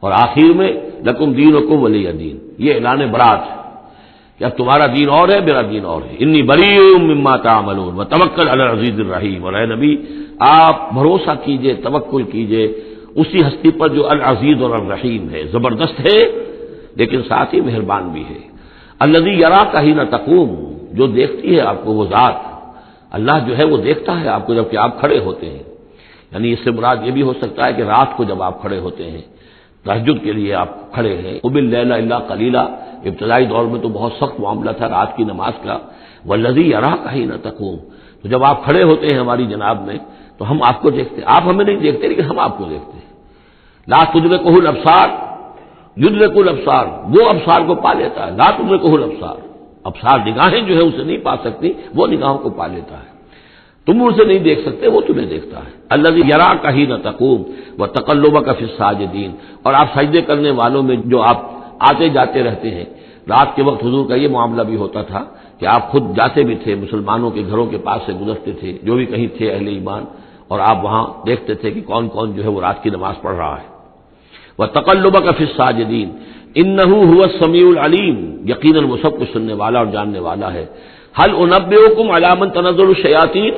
اور آخر میں لکم دینکم ولی دین، یہ اعلان برات ہے کہ اب تمہارا دین اور ہے، میرا دین اور ہے۔ انی بریء مما تعملون وتوکل علی العزیز الرحیم، اور اے نبی آپ بھروسہ کیجئے، توکل کیجئے اسی ہستی پر جو العزیز اور الرحیم ہے، زبردست ہے لیکن ساتھ ہی مہربان بھی ہے۔ الذی یراک حین تقوم، جو دیکھتی ہے آپ کو وہ ذات، اللہ جو ہے وہ دیکھتا ہے آپ کو جب کہ آپ کھڑے ہوتے ہیں، یعنی اس سے مراد یہ بھی ہو سکتا ہے کہ رات کو جب آپ کھڑے ہوتے ہیں، تہجد کے لیے آپ کھڑے ہیں۔ قم اللیل الا قلیلا، ابتدائی دور میں تو بہت سخت معاملہ تھا رات کی نماز کا، والذی یراک حین تقوم، تو جب آپ کھڑے ہوتے ہیں ہماری جناب میں تو ہم آپ کو دیکھتے ہیں، آپ ہمیں نہیں دیکھتے لیکن ہم آپ کو دیکھتے ہیں۔ لا تدرکہ الابصار یدرک الابصار، وہ ابصار کو پا لیتا ہے، لا تدرکہ الابصار، ابصار نگاہیں جو ہے اسے نہیں پا سکتی، وہ نگاہوں کو پا لیتا ہے، تم اسے نہیں دیکھ سکتے، وہ تمہیں دیکھتا ہے۔ الذی یراک حین تقوم وتقلبک فی الساجدین، اور آپ سجدے کرنے والوں میں جو آپ آتے جاتے رہتے ہیں، رات کے وقت حضور کا یہ معاملہ بھی ہوتا تھا کہ آپ خود جاتے بھی تھے، مسلمانوں کے گھروں کے پاس سے گزرتے تھے جو بھی کہیں تھے اہل ایمان، اور آپ وہاں دیکھتے تھے کہ کون کون جو ہے وہ رات کی نماز پڑھ رہا ہے۔ وتقلبک فی الساجدین انہ هو السمیع العلیم، یقیناً وہ سب کچھ سننے والا اور جاننے والا ہے۔ هل انبئکم علی من تنزل الشیاطین،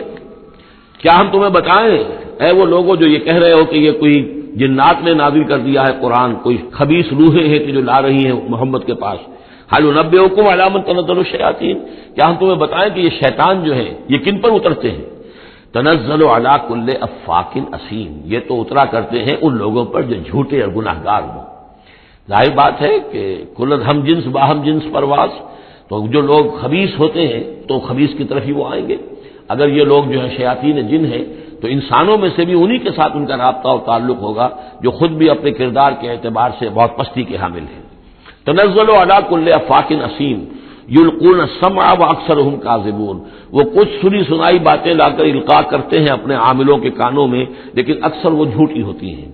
کیا ہم تمہیں بتائیں اے وہ لوگوں جو یہ کہہ رہے ہو کہ یہ کوئی جنات نے نازل کر دیا ہے قرآن، کوئی خبیث روحیں ہیں کہ جو لا رہی ہیں محمد کے پاس، هل انبئکم علی من تنزل الشیاطین، کیا ہم تمہیں بتائیں کہ یہ شیطان جو ہیں یہ کن پر اترتے ہیں؟ تنزل علی کل افاک اثیم، یہ تو اترا کرتے ہیں ان لوگوں پر جو جھوٹے اور گناہگار ہوں۔ ظاہر بات ہے کہ کل ہم جنس باہم جنس پرواز، تو جو لوگ خبیث ہوتے ہیں تو خبیث کی طرف ہی وہ آئیں گے۔ اگر یہ لوگ جو ہے شیاطین جن ہیں تو انسانوں میں سے بھی انہی کے ساتھ ان کا رابطہ اور تعلق ہوگا جو خود بھی اپنے کردار کے اعتبار سے بہت پستی کے حامل ہیں۔ تنزل علی کل افاک اثیم یلقون السمع واکثرهم کاذبون، وہ کچھ سنی سنائی باتیں لا کر القاء کرتے ہیں اپنے عاملوں کے کانوں میں، لیکن اکثر وہ جھوٹی ہوتی ہیں۔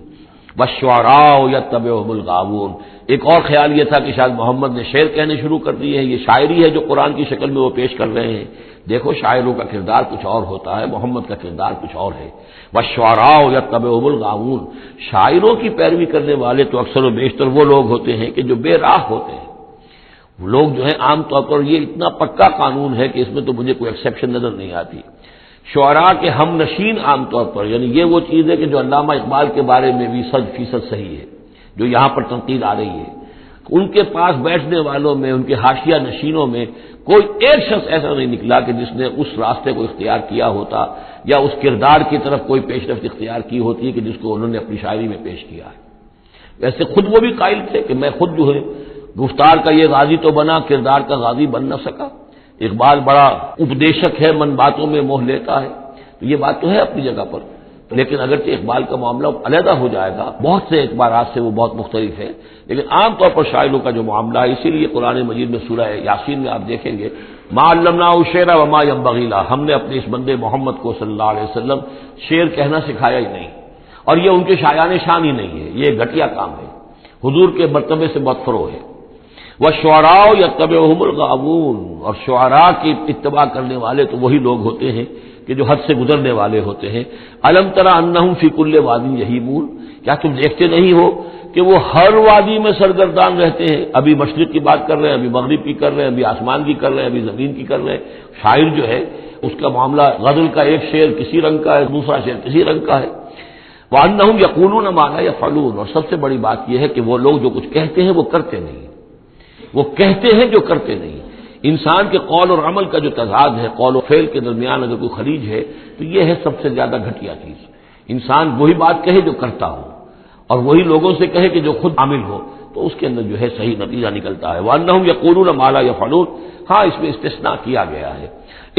والشعراء یتبعهم الغاوون، ایک اور خیال یہ تھا کہ شاید محمد نے شعر کہنے شروع کر دیے ہیں، یہ شاعری ہے جو قرآن کی شکل میں وہ پیش کر رہے ہیں۔ دیکھو شاعروں کا کردار کچھ اور ہوتا ہے، محمد کا کردار کچھ اور ہے۔ والشعراء یتبعهم الغاوون، شاعروں کی پیروی کرنے والے تو اکثر و بیشتر وہ لوگ ہوتے ہیں کہ جو بے راہ ہوتے ہیں۔ وہ لوگ جو ہیں عام طور پر، یہ اتنا پکا قانون ہے کہ اس میں تو مجھے کوئی ایکسیپشن نظر نہیں آتی، شعراء کے ہم نشین عام طور پر، یعنی یہ وہ چیز ہے کہ جو علامہ اقبال کے بارے میں بھی 100% صحیح ہے، جو یہاں پر تنقید آ رہی ہے، ان کے پاس بیٹھنے والوں میں، ان کے حاشیہ نشینوں میں کوئی ایک شخص ایسا نہیں نکلا کہ جس نے اس راستے کو اختیار کیا ہوتا یا اس کردار کی طرف کوئی پیش رفت اختیار کی ہوتی ہے کہ جس کو انہوں نے اپنی شاعری میں پیش کیا ہے۔ ویسے خود وہ بھی قائل تھے کہ میں خود جو ہے گفتار کا یہ غازی تو بنا، کردار کا غازی بن نہ سکا۔ اقبال بڑا اپدیشک ہے، من باتوں میں موہ لیتا ہے، تو یہ بات تو ہے اپنی جگہ پر، لیکن اگرچہ اقبال کا معاملہ علیحدہ ہو جائے گا، بہت سے اعتبارات سے وہ بہت مختلف ہے، لیکن عام طور پر شاعروں کا جو معاملہ ہے، اسی لیے قرآن مجید میں سورہ یاسین میں آپ دیکھیں گے ما علمناہ الشعر وما ينبغی له، ہم نے اپنے اس بندے محمد کو صلی اللہ علیہ وسلم شعر کہنا سکھایا ہی نہیں، اور یہ ان کے شایان شان ہی نہیں ہے، یہ گھٹیا کام ہے، حضور کے مرتبے سے بہت فرو ہے۔ والشعراء یتبعهم الغاوون، اور شعراء کی اتباع کرنے والے تو وہی لوگ ہوتے ہیں کہ جو حد سے گزرنے والے ہوتے ہیں۔ الم تری انہم فی کل واد یہیمون، کیا تم دیکھتے نہیں ہو کہ وہ ہر وادی میں سرگردان رہتے ہیں؟ ابھی مشرق کی بات کر رہے ہیں، ابھی مغرب کی کر رہے ہیں، ابھی آسمان کی کر رہے ہیں، ابھی زمین کی کر رہے ہیں۔ شاعر جو ہے اس کا معاملہ غزل کا ایک شعر کسی رنگ کا ہے، دوسرا شعر کسی رنگ کا ہے۔ وانہم یقولون ما لا یفعلون، اور سب سے بڑی بات یہ ہے کہ وہ لوگ جو کچھ کہتے ہیں وہ کرتے نہیں، وہ کہتے ہیں جو کرتے نہیں۔ انسان کے قول اور عمل کا جو تضاد ہے، قول و فعل کے درمیان اگر کوئی خلیج ہے تو یہ ہے سب سے زیادہ گھٹیا چیز۔ انسان وہی بات کہے جو کرتا ہو، اور وہی لوگوں سے کہے کہ جو خود عامل ہو، تو اس کے اندر جو ہے صحیح نتیجہ نکلتا ہے۔ وَأَنَّهُمْ يَقُولُونَ مَا لَا يَفْعَلُونَ، ہاں اس میں استثناء کیا گیا ہے،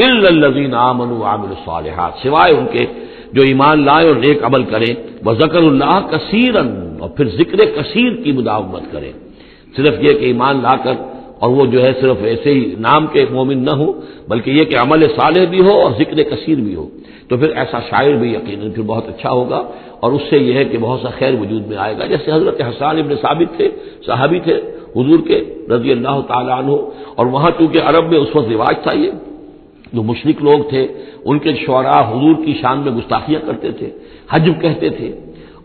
إِلَّا الَّذِينَ آمَنُوا وَعَمِلُوا الصَّالِحَاتِ، سوائے ان کے جو ایمان لائے اور نیک عمل کریں، وَذَكَرُوا اللَّهَ كَثِيرًا، اور پھر ذکر کثیر کی مداومت کریں۔ صرف یہ کہ ایمان لا کر اور وہ جو ہے صرف ایسے ہی نام کے مومن نہ ہو، بلکہ یہ کہ عمل صالح بھی ہو اور ذکر کثیر بھی ہو، تو پھر ایسا شاعر بھی یقیناً پھر بہت اچھا ہوگا، اور اس سے یہ ہے کہ بہت سا خیر وجود میں آئے گا۔ جیسے حضرت حسان ابن ثابت تھے، صحابی تھے حضور کے رضی اللہ تعالیٰ عنہ، اور وہاں چونکہ عرب میں اس وقت رواج تھا، یہ جو مشرک لوگ تھے ان کے شعراء حضور کی شان میں گستاخیاں کرتے تھے، حجب کہتے تھے،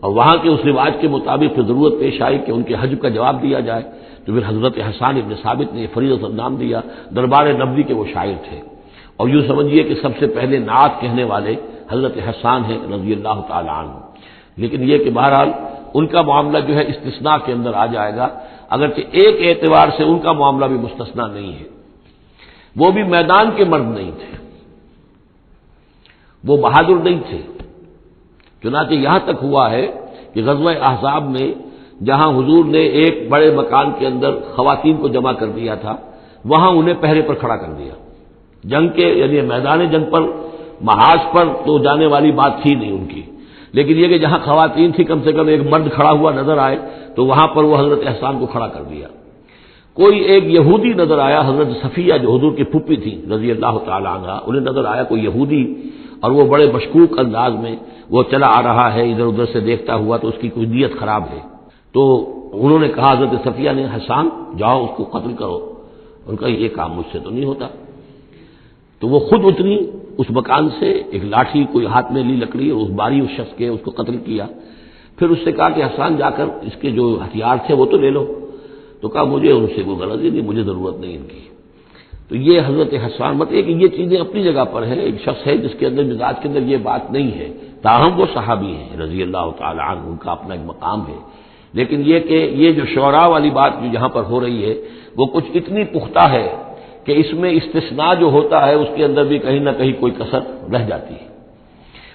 اور وہاں کے اس رواج کے مطابق پھر ضرورت پیش آئی کہ ان کے حجب کا جواب دیا جائے، تو پھر حضرت حسان ابن ثابت نے فریضۃ نام دیا، دربار نبوی کے وہ شاعر تھے، اور یوں سمجھیے کہ سب سے پہلے نعت کہنے والے حضرت حسان ہیں رضی اللہ تعالی عنہ۔ لیکن یہ کہ بہرحال ان کا معاملہ جو ہے استثناء کے اندر آ جائے گا، اگرچہ ایک اعتبار سے ان کا معاملہ بھی مستثنیٰ نہیں ہے، وہ بھی میدان کے مرد نہیں تھے، وہ بہادر نہیں تھے۔ چنانچہ یہاں تک ہوا ہے کہ غزوہ احزاب میں جہاں حضور نے ایک بڑے مکان کے اندر خواتین کو جمع کر دیا تھا، وہاں انہیں پہرے پر کھڑا کر دیا، جنگ کے یعنی میدان جنگ پر محاذ پر تو جانے والی بات تھی نہیں ان کی، لیکن یہ کہ جہاں خواتین تھی کم سے کم ایک مرد کھڑا ہوا نظر آئے تو وہاں پر وہ حضرت احسان کو کھڑا کر دیا۔ کوئی ایک یہودی نظر آیا، حضرت صفیہ جو حضور کی پھوپھی تھی رضی اللہ تعالی عنہ، انہیں نظر آیا کوئی یہودی، اور وہ بڑے مشکوک انداز میں وہ چلا آ رہا ہے ادھر ادھر سے دیکھتا ہوا، تو اس کی کوئی نیت خراب ہے۔ تو انہوں نے کہا، حضرت صفیہ نے، حسان جاؤ اس کو قتل کرو، ان کا یہ کام مجھ سے تو نہیں ہوتا۔ تو وہ خود اتری اس مکان سے، ایک لاٹھی کوئی ہاتھ میں لی لکڑی، اور اس باری اس شخص کے اس کو قتل کیا۔ پھر اس سے کہا کہ حسان جا کر اس کے جو ہتھیار تھے وہ تو لے لو. تو کہا مجھے ان سے کوئی غرض ہی نہیں، مجھے ضرورت نہیں ان کی. تو یہ حضرت حسان مطلب کہ یہ چیزیں اپنی جگہ پر ہیں. ایک شخص ہے جس کے اندر مزاج کے اندر یہ بات نہیں ہے، تاہم وہ صحابی ہیں رضی اللہ تعالی عنہ، ان کا اپنا ایک مقام ہے. لیکن یہ کہ یہ جو شعراء والی بات جو یہاں پر ہو رہی ہے وہ کچھ اتنی پختہ ہے کہ اس میں استثناء جو ہوتا ہے اس کے اندر بھی کہیں نہ کہیں کوئی کسر رہ جاتی ہے.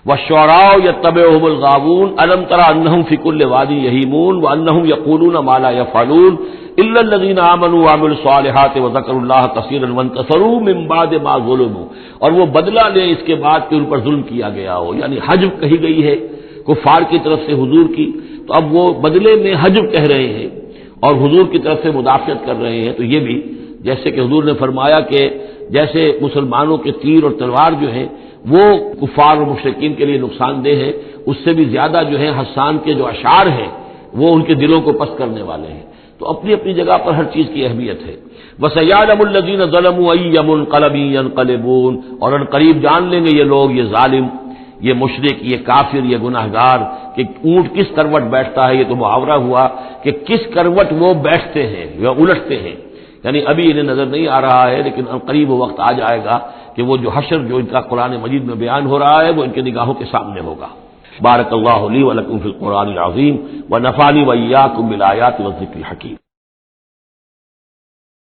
وَالشُّعَرَاءُ يَتَّبِعُهُمُ الْغَاوُونَ أَلَمْ تَرَ أَنَّهُمْ فِي كُلِّ وَادٍ يَهِيمُونَ وَأَنَّهُمْ يَقُولُونَ مَا لَا يَفْعَلُونَ إِلَّا الَّذِينَ آمَنُوا وَعَمِلُوا الصَّالِحَاتِ وَذَكَرُوا اللَّهَ كَثِيرًا وَانتَصَرُوا مِن بَعْدِ مَا ظُلِمُوا، اور وہ بدلہ لے اس کے بعد کہ ان پر ظلم کیا گیا ہو. یعنی حجب کہی گئی ہے کفار کی طرف سے حضور کی، تو اب وہ بدلے میں حجب کہہ رہے ہیں اور حضور کی طرف سے مدافعت کر رہے ہیں. تو یہ بھی جیسے کہ حضور نے فرمایا کہ جیسے مسلمانوں کے تیر اور تلوار جو ہیں وہ کفار اور مشرکین کے لیے نقصان دہ ہے، اس سے بھی زیادہ جو ہے حسان کے جو اشعار ہیں وہ ان کے دلوں کو پست کرنے والے ہیں. تو اپنی اپنی جگہ پر ہر چیز کی اہمیت ہے. وَسَيَعْلَمُ الَّذِينَ ظَلَمُوا أَيَّ مُنقَلَبٍ يَنقَلِبُونَ، اور ان قریب جان لیں گے یہ لوگ، یہ ظالم، یہ مشرک، یہ کافر، یہ گناہگار کہ اونٹ کس کروٹ بیٹھتا ہے. یہ تو محاورہ ہوا کہ کس کروٹ وہ بیٹھتے ہیں یا الٹتے ہیں. یعنی ابھی انہیں نظر نہیں آ رہا ہے لیکن قریب وہ وقت آ جائے گا کہ وہ جو حشر جو ان کا قرآن مجید میں بیان ہو رہا ہے وہ ان کی نگاہوں کے سامنے ہوگا. بارک اللہ لی و لکم فی القرآن العظیم و نفعنی و ایاکم بالآیات والذکر الحکیم.